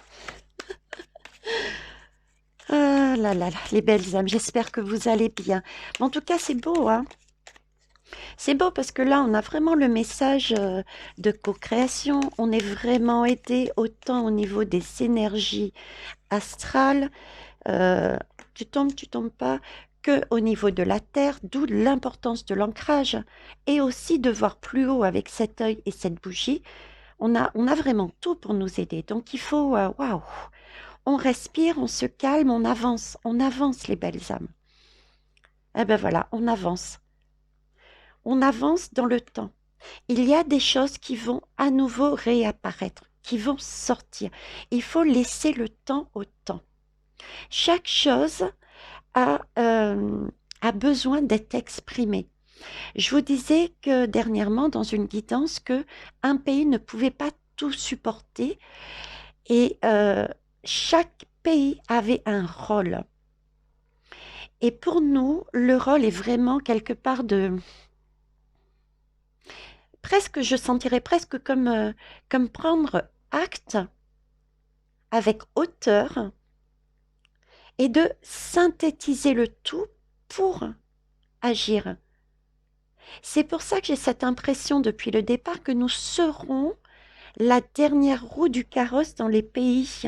Ah là là là, les belles âmes, j'espère que vous allez bien. En tout cas, c'est beau, hein. C'est beau parce que là, on a vraiment le message de co-création. On est vraiment aidé autant au niveau des énergies astrales, euh, tu tombes pas, que au niveau de la Terre, d'où l'importance de l'ancrage et aussi de voir plus haut avec cet œil et cette bougie. On a vraiment tout pour nous aider. Donc, il faut, waouh, on respire, on se calme, on avance les belles âmes. Eh ben voilà, on avance. On avance dans le temps. Il y a des choses qui vont à nouveau réapparaître, qui vont sortir. Il faut laisser le temps au temps. Chaque chose a besoin d'être exprimée. Je vous disais que dernièrement, dans une guidance, que un pays ne pouvait pas tout supporter et chaque pays avait un rôle. Et pour nous, le rôle est vraiment quelque part de... Presque, je sentirais presque comme prendre acte avec hauteur et de synthétiser le tout pour agir. C'est pour ça que j'ai cette impression depuis le départ que nous serons la dernière roue du carrosse dans les pays.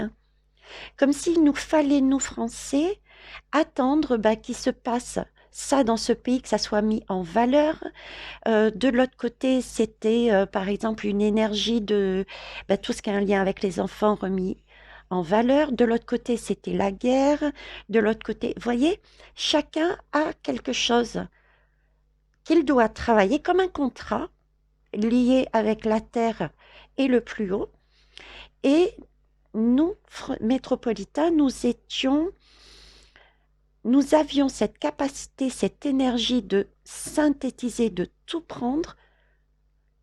Comme s'il nous fallait, nous Français, attendre qu'il se passe ça dans ce pays, que ça soit mis en valeur. De l'autre côté, c'était par exemple une énergie de tout ce qui a un lien avec les enfants remis en valeur. De l'autre côté, c'était la guerre. De l'autre côté, vous voyez, chacun a quelque chose qu'il doit travailler comme un contrat lié avec la terre et le plus haut. Et nous, métropolitains, nous avions cette capacité, cette énergie de synthétiser, de tout prendre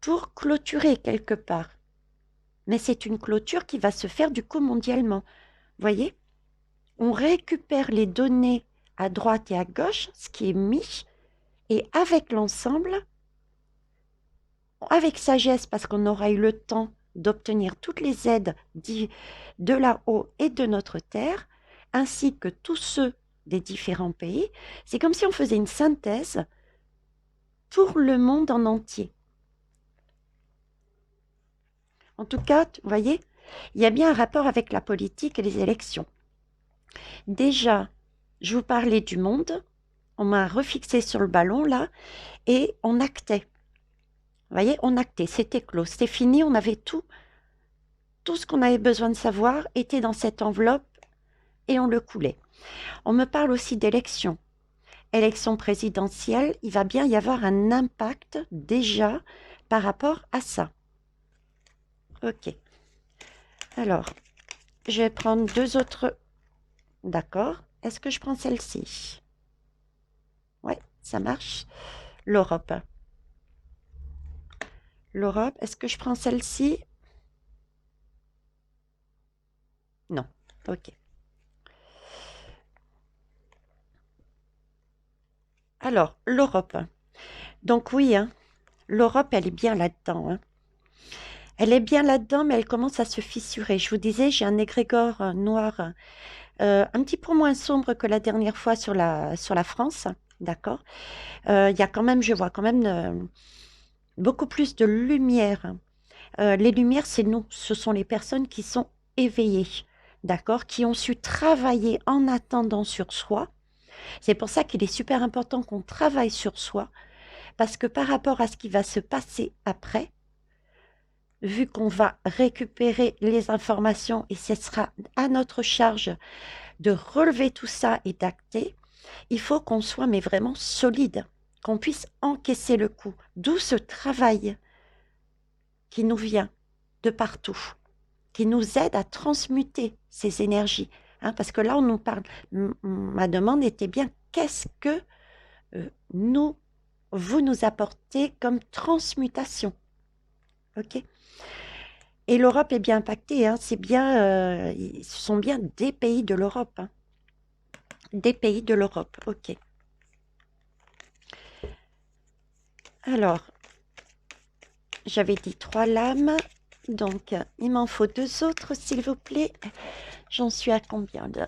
pour clôturer quelque part. Mais c'est une clôture qui va se faire du coup mondialement. Voyez, on récupère les données à droite et à gauche, ce qui est mis, et avec l'ensemble, avec sagesse, parce qu'on aura eu le temps d'obtenir toutes les aides de là-haut et de notre terre, ainsi que tous ceux des différents pays, c'est comme si on faisait une synthèse pour le monde en entier. En tout cas, vous voyez, il y a bien un rapport avec la politique et les élections. Déjà, je vous parlais du monde, on m'a refixé sur le ballon là, et on actait. Vous voyez, on actait, c'était clos, c'était fini, on avait tout ce qu'on avait besoin de savoir était dans cette enveloppe et on le coulait. On me parle aussi d'élections. Élection présidentielle, il va bien y avoir un impact déjà par rapport à ça. Ok. Alors, je vais prendre deux autres. D'accord. Est-ce que je prends celle-ci? Ouais, ça marche. L'Europe. L'Europe, est-ce que je prends celle-ci? Non. Ok. Alors, l'Europe. Donc oui, hein, l'Europe, elle est bien là-dedans. Hein. Elle est bien là-dedans, mais elle commence à se fissurer. Je vous disais, j'ai un égrégore noir un petit peu moins sombre que la dernière fois sur la France, d'accord. Il y a quand même, je vois quand même beaucoup plus de lumière. Les lumières, c'est nous, ce sont les personnes qui sont éveillées, d'accord, qui ont su travailler en attendant sur soi. C'est pour ça qu'il est super important qu'on travaille sur soi, parce que par rapport à ce qui va se passer après, vu qu'on va récupérer les informations et ce sera à notre charge de relever tout ça et d'acter, il faut qu'on soit mais vraiment solide, qu'on puisse encaisser le coup. D'où ce travail qui nous vient de partout, qui nous aide à transmuter ces énergies. Hein, parce que là, on nous parle, ma demande était bien, qu'est-ce que nous vous nous apportez comme transmutation. Ok? Et l'Europe est bien impactée, hein, c'est bien, ce sont bien des pays de l'Europe, hein. Des pays de l'Europe, ok. Alors, j'avais dit 3 lames, donc il m'en faut 2 autres, s'il vous plaît. J'en suis à combien de...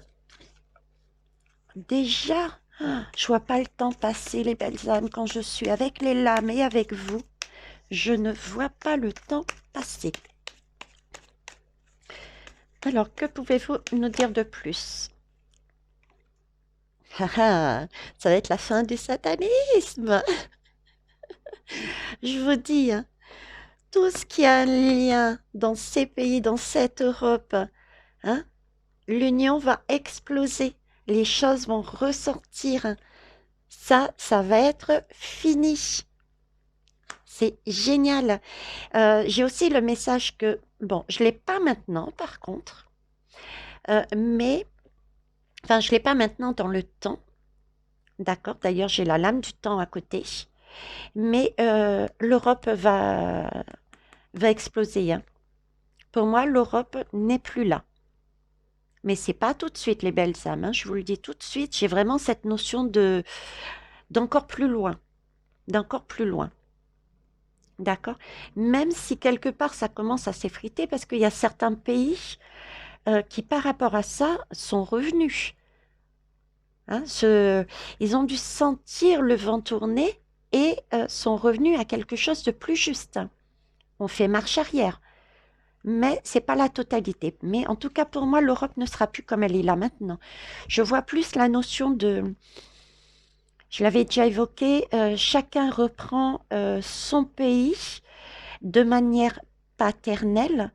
Déjà, je vois pas le temps passer, les belles âmes, quand je suis avec les lames et avec vous. Je ne vois pas le temps passer. Alors, que pouvez-vous nous dire de plus? Ça va être la fin du satanisme. Je vous dis, hein, tout ce qui a un lien dans ces pays, dans cette Europe, hein, l'union va exploser. Les choses vont ressortir. Ça va être fini. C'est génial. J'ai aussi le message que, bon, je ne l'ai pas maintenant par contre, mais, enfin, je ne l'ai pas maintenant dans le temps, d'accord? D'ailleurs, j'ai la lame du temps à côté, mais l'Europe va exploser, hein. Pour moi, l'Europe n'est plus là. Mais c'est pas tout de suite, les belles âmes, hein, je vous le dis tout de suite. J'ai vraiment cette notion d'encore plus loin, d'encore plus loin. D'accord? Même si quelque part ça commence à s'effriter parce qu'il y a certains pays qui, par rapport à ça, sont revenus. Hein, ils ont dû sentir le vent tourner et sont revenus à quelque chose de plus juste. On fait marche arrière, mais c'est pas la totalité. Mais en tout cas, pour moi, l'Europe ne sera plus comme elle est là maintenant. Je vois plus la notion de... Je l'avais déjà évoqué, chacun reprend son pays de manière paternelle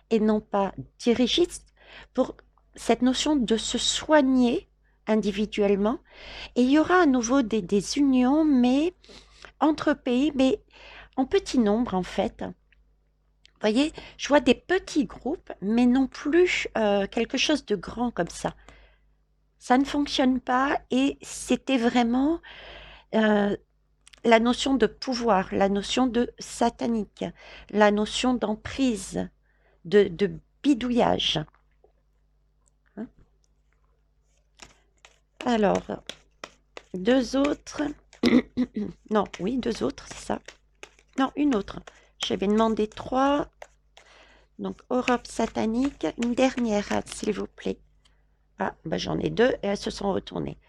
et non pas dirigiste, pour cette notion de se soigner individuellement. Et il y aura à nouveau des unions, mais entre pays, mais en petit nombre en fait. Vous voyez, je vois des petits groupes, mais non plus quelque chose de grand comme ça. Ça ne fonctionne pas et c'était vraiment la notion de pouvoir, la notion de satanique, la notion d'emprise, de bidouillage. Hein. Alors, 2 autres. Non, oui, 2 autres, c'est ça. Non, une autre. J'avais demandé 3. Donc, Europe satanique. Une dernière, s'il vous plaît. Ah, bah, j'en ai 2 et elles se sont retournées.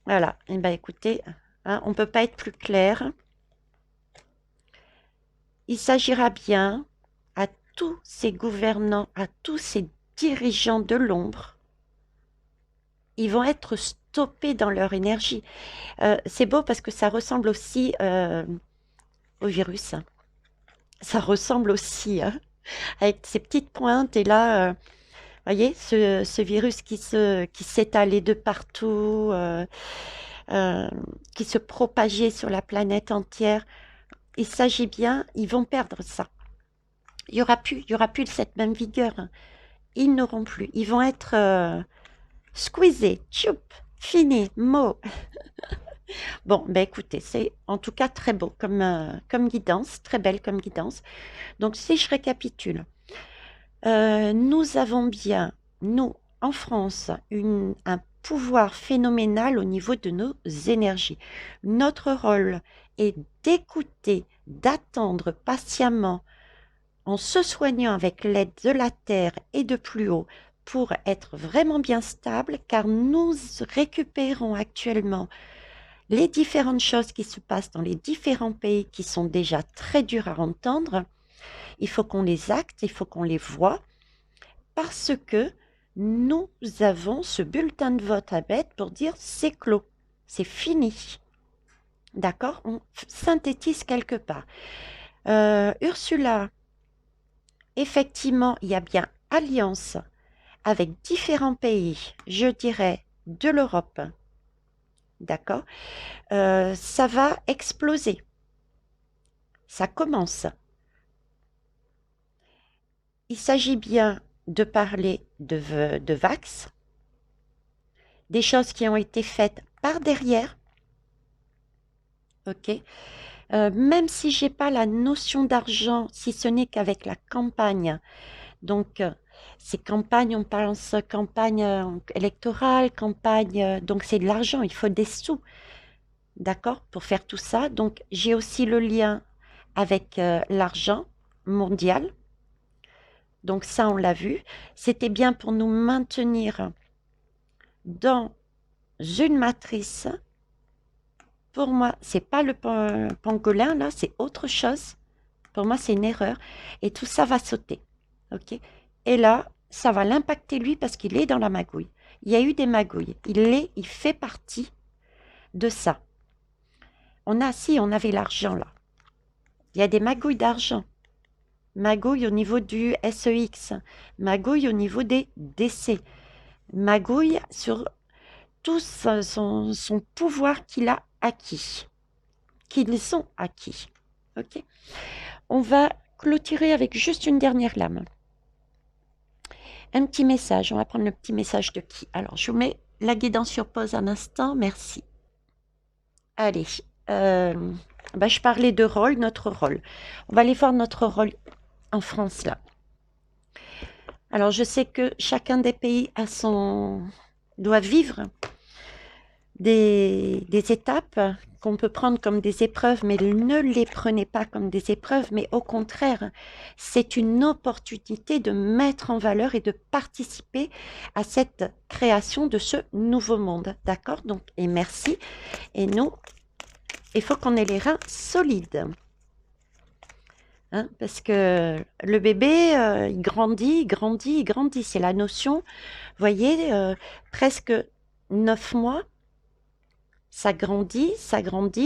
Voilà. Et bien, écoutez, hein, on ne peut pas être plus clair. Il s'agira bien à tous ces gouvernants, à tous ces dirigeants de l'ombre. Ils vont être stoppés dans leur énergie. C'est beau parce que ça ressemble aussi au virus. Ça ressemble aussi, hein, avec ces petites pointes. Et là, voyez, ce virus qui s'étalait de partout, qui se propageait sur la planète entière. Il s'agit bien, ils vont perdre ça. Il y aura plus cette même vigueur, hein. Ils n'auront plus. Ils vont être squeezés, tchoup, fini, mot. Bon, ben écoutez, c'est en tout cas très beau comme guidance, très belle comme guidance. Donc, si je récapitule, nous avons bien, nous, en France, un pouvoir phénoménal au niveau de nos énergies. Notre rôle est d'écouter, d'attendre patiemment, en se soignant avec l'aide de la Terre et de plus haut, pour être vraiment bien stable, car nous récupérons actuellement les différentes choses qui se passent dans les différents pays qui sont déjà très dures à entendre. Il faut qu'on les acte, il faut qu'on les voit, parce que nous avons ce bulletin de vote à mettre pour dire c'est clos, c'est fini. D'accord? On synthétise quelque part. Ursula, effectivement, il y a bien alliance avec différents pays, je dirais, de l'Europe. D'accord? Ça va exploser. Ça commence. Il s'agit bien de parler de vax, des choses qui ont été faites par derrière, ok? Même si j'ai pas la notion d'argent, si ce n'est qu'avec la campagne, donc ces campagnes, on pense campagne électorale, campagne, donc c'est de l'argent, il faut des sous, d'accord, pour faire tout ça. Donc j'ai aussi le lien avec l'argent mondial, donc ça on l'a vu. C'était bien pour nous maintenir dans une matrice. Pour moi, c'est pas le pangolin là, c'est autre chose. Pour moi, c'est une erreur. Et tout ça va sauter. OK? Et là, ça va l'impacter lui parce qu'il est dans la magouille. Il y a eu des magouilles. Il fait partie de ça. On avait l'argent là. Il y a des magouilles d'argent. Magouille au niveau du SEX. Magouille au niveau des décès. Magouille sur tout son pouvoir qu'il a acquis. Qu'ils ont acquis. OK? On va clôturer avec juste une dernière lame. Un petit message. On va prendre le petit message de qui? Alors, je vous mets la guidance sur pause un instant. Merci. Allez. Je parlais de rôle, notre rôle. On va aller voir notre rôle en France, là. Alors, je sais que chacun des pays doit vivre des étapes qu'on peut prendre comme des épreuves, mais ne les prenez pas comme des épreuves, mais au contraire, c'est une opportunité de mettre en valeur et de participer à cette création de ce nouveau monde. D'accord? Donc, et merci. Et nous, il faut qu'on ait les reins solides. Hein, parce que le bébé, il grandit, il grandit, il grandit. C'est la notion, vous voyez, presque 9 mois. Ça grandit,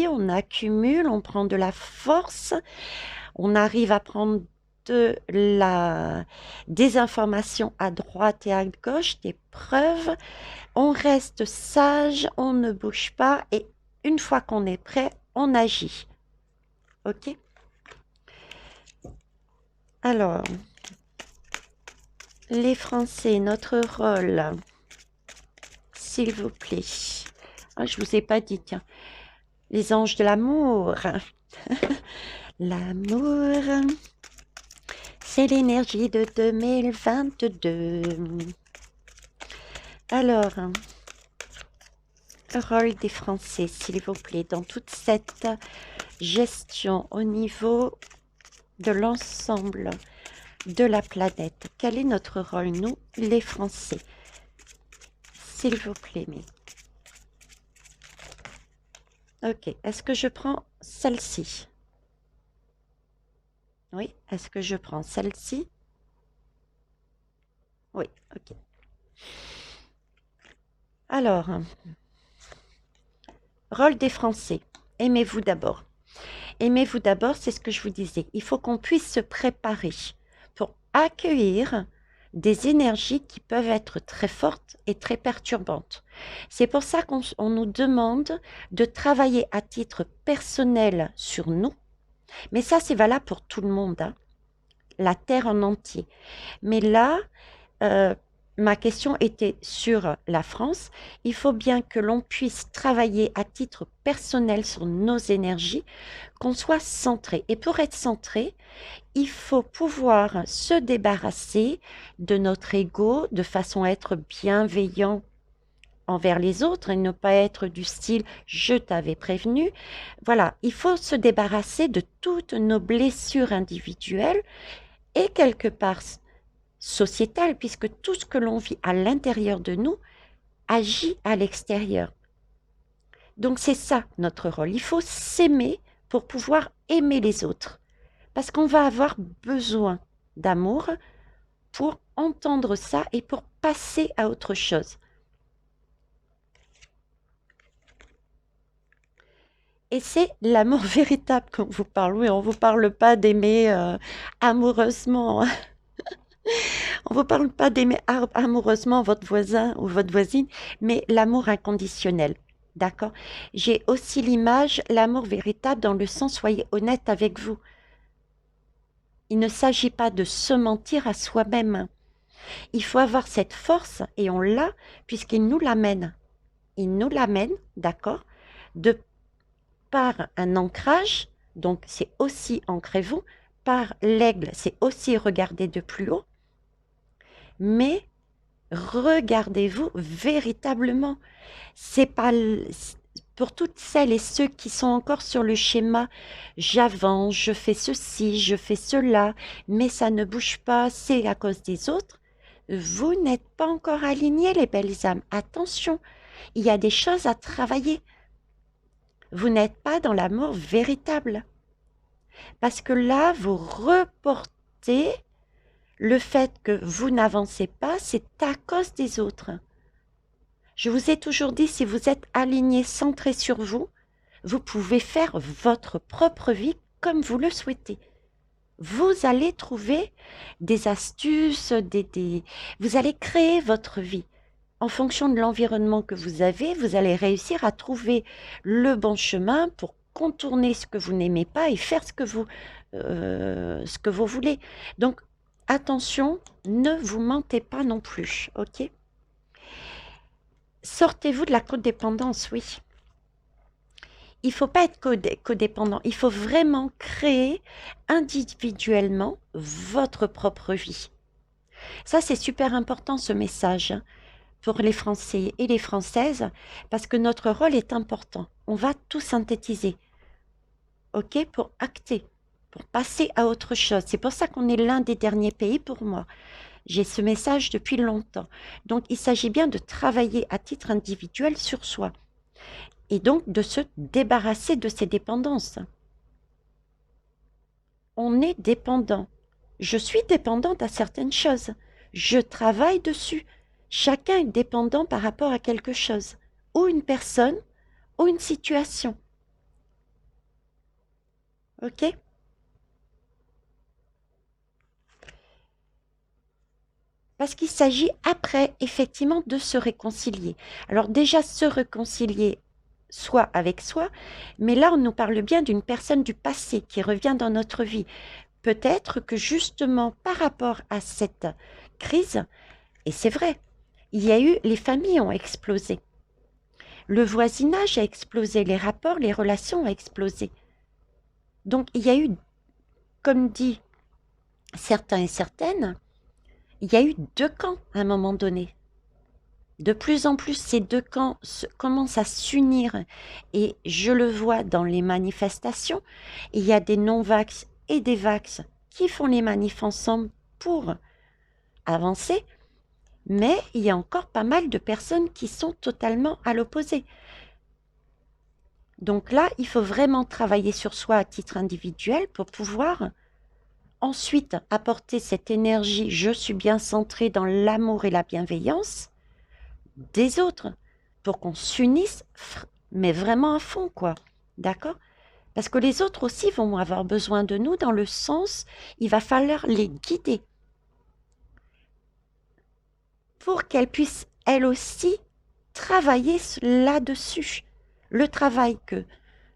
on accumule, on prend de la force, on arrive à prendre des informations à droite et à gauche, des preuves, on reste sage, on ne bouge pas et une fois qu'on est prêt, on agit. Ok? Alors, les Français, notre rôle, s'il vous plaît. Ah, je vous ai pas dit, tiens. Les anges de l'amour. L'amour, c'est l'énergie de 2022. Alors, rôle des Français, s'il vous plaît, dans toute cette gestion au niveau de l'ensemble de la planète. Quel est notre rôle, nous, les Français? S'il vous plaît, mais... Ok, est-ce que je prends celle-ci? Oui, est-ce que je prends celle-ci? Oui, ok. Alors, rôle des Français. Aimez-vous d'abord. Aimez-vous d'abord, c'est ce que je vous disais. Il faut qu'on puisse se préparer pour accueillir des énergies qui peuvent être très fortes et très perturbantes. C'est pour ça qu'on nous demande de travailler à titre personnel sur nous. Mais ça, c'est valable pour tout le monde, hein, la Terre en entier. Mais là, ma question était sur la France. Il faut bien que l'on puisse travailler à titre personnel sur nos énergies, qu'on soit centré. Et pour être centré, il faut pouvoir se débarrasser de notre ego de façon à être bienveillant envers les autres et ne pas être du style « je t'avais prévenu ». Voilà, il faut se débarrasser de toutes nos blessures individuelles et quelque part sociétales, puisque tout ce que l'on vit à l'intérieur de nous agit à l'extérieur. Donc c'est ça notre rôle. Il faut s'aimer pour pouvoir aimer les autres. Parce qu'on va avoir besoin d'amour pour entendre ça et pour passer à autre chose. Et c'est l'amour véritable qu'on vous parle. Oui, on ne vous parle pas d'aimer amoureusement. On ne vous parle pas d'aimer amoureusement votre voisin ou votre voisine, mais l'amour inconditionnel. D'accord? J'ai aussi l'image, l'amour véritable dans le sens, soyez honnête avec vous. Il ne s'agit pas de se mentir à soi-même. Il faut avoir cette force, et on l'a, puisqu'il nous l'amène. Il nous l'amène, d'accord, de par un ancrage, donc c'est aussi ancrez-vous, par l'aigle, c'est aussi regarder de plus haut, mais regardez-vous véritablement. C'est pas pour toutes celles et ceux qui sont encore sur le schéma j'avance, je fais ceci, je fais cela, mais ça ne bouge pas, c'est à cause des autres. Vous n'êtes pas encore alignés, les belles âmes. Attention, il y a des choses à travailler. Vous n'êtes pas dans l'amour véritable. Parce que là, vous reportez le fait que vous n'avancez pas, c'est à cause des autres. Je vous ai toujours dit, si vous êtes aligné, centré sur vous, vous pouvez faire votre propre vie comme vous le souhaitez. Vous allez trouver des astuces, vous allez créer votre vie. En fonction de l'environnement que vous avez, vous allez réussir à trouver le bon chemin pour contourner ce que vous n'aimez pas et faire ce que vous voulez. Donc, attention, ne vous mentez pas non plus, ok? Sortez-vous de la codépendance, oui. Il ne faut pas être codépendant, il faut vraiment créer individuellement votre propre vie. Ça, c'est super important, ce message, hein, pour les Français et les Françaises, parce que notre rôle est important. On va tout synthétiser, ok, pour acter, pour passer à autre chose. C'est pour ça qu'on est l'un des derniers pays pour moi. J'ai ce message depuis longtemps. Donc, il s'agit bien de travailler à titre individuel sur soi et donc de se débarrasser de ces dépendances. On est dépendant. Je suis dépendante à certaines choses. Je travaille dessus. Chacun est dépendant par rapport à quelque chose, ou une personne, ou une situation. Ok ? Parce qu'il s'agit après, effectivement, de se réconcilier. Alors déjà, se réconcilier soit avec soi, mais là, on nous parle bien d'une personne du passé qui revient dans notre vie. Peut-être que justement, par rapport à cette crise, et c'est vrai, les familles ont explosé. Le voisinage a explosé, les rapports, les relations ont explosé. Donc, il y a eu, comme dit certains et certaines, il y a eu deux camps à un moment donné. De plus en plus, ces deux camps commencent à s'unir et je le vois dans les manifestations. Il y a des non-vax et des vax qui font les manifs ensemble pour avancer, mais il y a encore pas mal de personnes qui sont totalement à l'opposé. Donc là, il faut vraiment travailler sur soi à titre individuel pour pouvoir ensuite apporter cette énergie, je suis bien centrée dans l'amour et la bienveillance des autres, pour qu'on s'unisse, mais vraiment à fond, quoi. D'accord? Parce que les autres aussi vont avoir besoin de nous dans le sens, il va falloir les guider pour qu'elles puissent, elles aussi, travailler là-dessus. Le travail que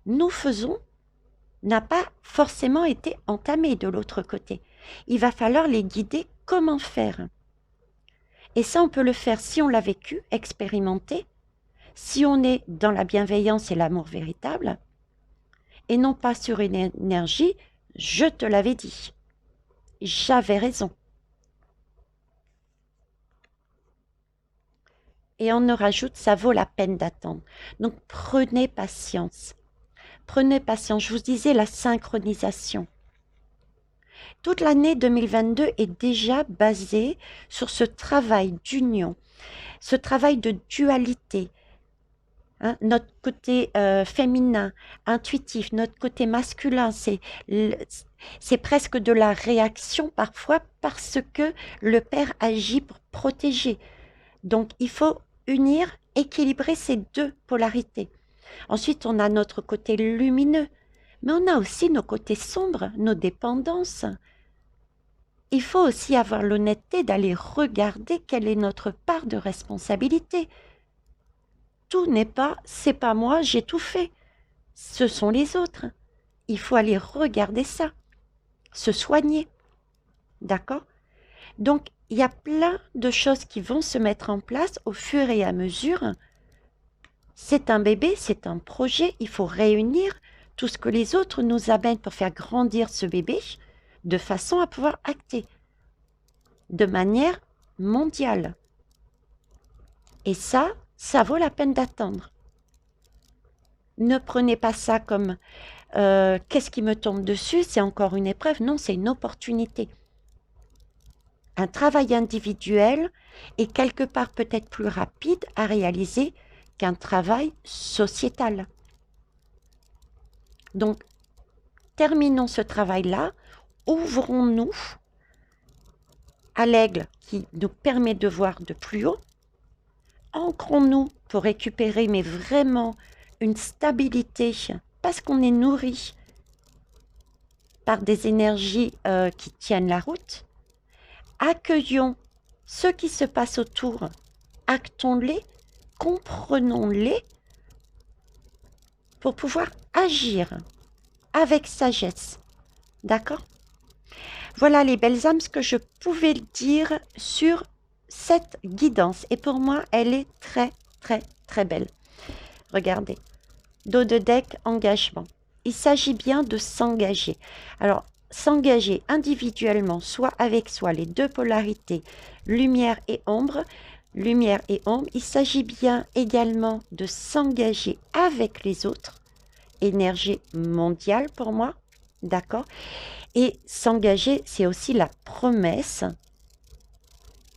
nous faisons n'a pas forcément été entamé de l'autre côté. Il va falloir les guider comment faire. Et ça, on peut le faire si on l'a vécu, expérimenté, si on est dans la bienveillance et l'amour véritable, et non pas sur une énergie, je te l'avais dit, j'avais raison. Et on nous rajoute, ça vaut la peine d'attendre. Donc prenez patience. Prenez patience. Je vous disais la synchronisation. Toute l'année 2022 est déjà basée sur ce travail d'union, ce travail de dualité. Hein, notre côté féminin, intuitif, notre côté masculin, c'est presque de la réaction parfois parce que le père agit pour protéger. Donc il faut unir, équilibrer ces deux polarités. Ensuite, on a notre côté lumineux, mais on a aussi nos côtés sombres, nos dépendances. Il faut aussi avoir l'honnêteté d'aller regarder quelle est notre part de responsabilité. Tout n'est pas « c'est pas moi, j'ai tout fait ». Ce sont les autres. Il faut aller regarder ça, se soigner. D'accord? Donc, il y a plein de choses qui vont se mettre en place au fur et à mesure. C'est un bébé, c'est un projet, il faut réunir tout ce que les autres nous amènent pour faire grandir ce bébé de façon à pouvoir acter de manière mondiale. Et ça vaut la peine d'attendre. Ne prenez pas ça comme qu'est-ce qui me tombe dessus, c'est encore une épreuve. Non, c'est une opportunité. Un travail individuel est quelque part peut-être plus rapide à réaliser qu'un travail sociétal. Donc, terminons ce travail-là, ouvrons-nous à l'aigle qui nous permet de voir de plus haut, ancrons-nous pour récupérer, mais vraiment une stabilité, parce qu'on est nourri par des énergies qui tiennent la route. Accueillons ce qui se passe autour, actons-les, comprenons-les pour pouvoir agir avec sagesse. D'accord? Voilà les belles âmes, ce que je pouvais dire sur cette guidance. Et pour moi, elle est très, très, très belle. Regardez. Dos de deck, engagement. Il s'agit bien de s'engager. Alors, s'engager individuellement, soit avec soi, les deux polarités, lumière et ombre. Lumière et ombre. Il s'agit bien également de s'engager avec les autres. Énergie mondiale pour moi. D'accord? Et s'engager, c'est aussi la promesse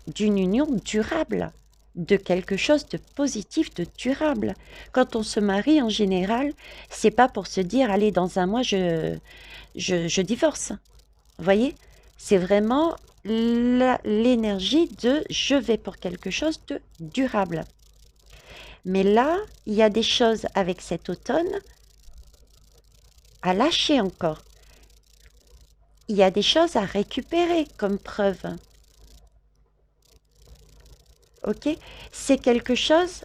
d'une union durable, de quelque chose de positif, de durable. Quand on se marie, en général, c'est pas pour se dire, allez, dans un mois, je divorce. Vous voyez? C'est vraiment l'énergie de je vais pour quelque chose de durable. Mais là, il y a des choses avec cet automne à lâcher encore. Il y a des choses à récupérer comme preuve. Ok? C'est quelque chose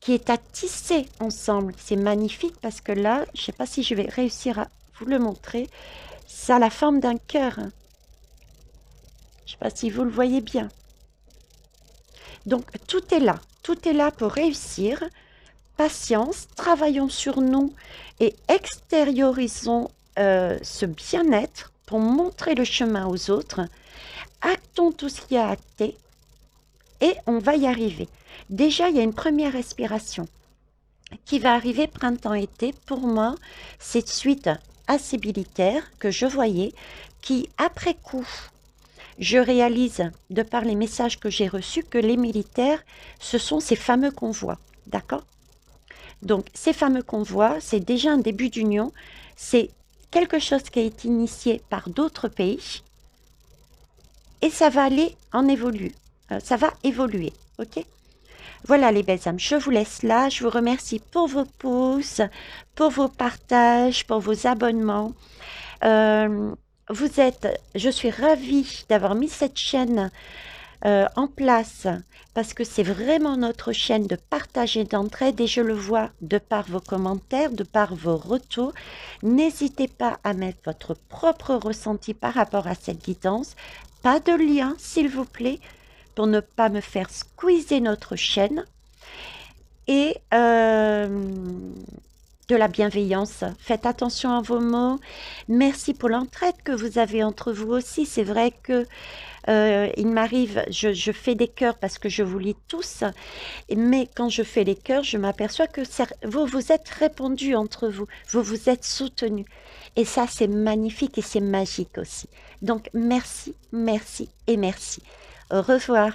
qui est à tisser ensemble. C'est magnifique parce que là, je ne sais pas si je vais réussir à vous le montrer. Ça a la forme d'un cœur. Je ne sais pas si vous le voyez bien. Donc, tout est là. Tout est là pour réussir. Patience, travaillons sur nous et extériorisons ce bien-être pour montrer le chemin aux autres. Actons tout ce qu'il y a à acter et on va y arriver. Déjà, il y a une première respiration qui va arriver printemps-été. Pour moi, c'est suite à ces militaires que je voyais qui, après coup, je réalise, de par les messages que j'ai reçus, que les militaires, ce sont ces fameux convois. D'accord? Donc, ces fameux convois, c'est déjà un début d'union. C'est quelque chose qui a été initié par d'autres pays. Et ça va aller en évoluer. Ça va évoluer. Ok? Voilà les belles âmes. Je vous laisse là. Je vous remercie pour vos pouces, pour vos partages, pour vos abonnements. Je suis ravie d'avoir mis cette chaîne en place parce que c'est vraiment notre chaîne de partage et d'entraide et je le vois de par vos commentaires, de par vos retours. N'hésitez pas à mettre votre propre ressenti par rapport à cette guidance. Pas de lien, s'il vous plaît, pour ne pas me faire squeezer notre chaîne. Et de la bienveillance. Faites attention à vos mots. Merci pour l'entraide que vous avez entre vous aussi. C'est vrai que il m'arrive, je fais des cœurs parce que je vous lis tous, mais quand je fais les cœurs, je m'aperçois que vous vous êtes répondus entre vous, vous vous êtes soutenus. Et ça, c'est magnifique et c'est magique aussi. Donc, merci, merci et merci. Au revoir.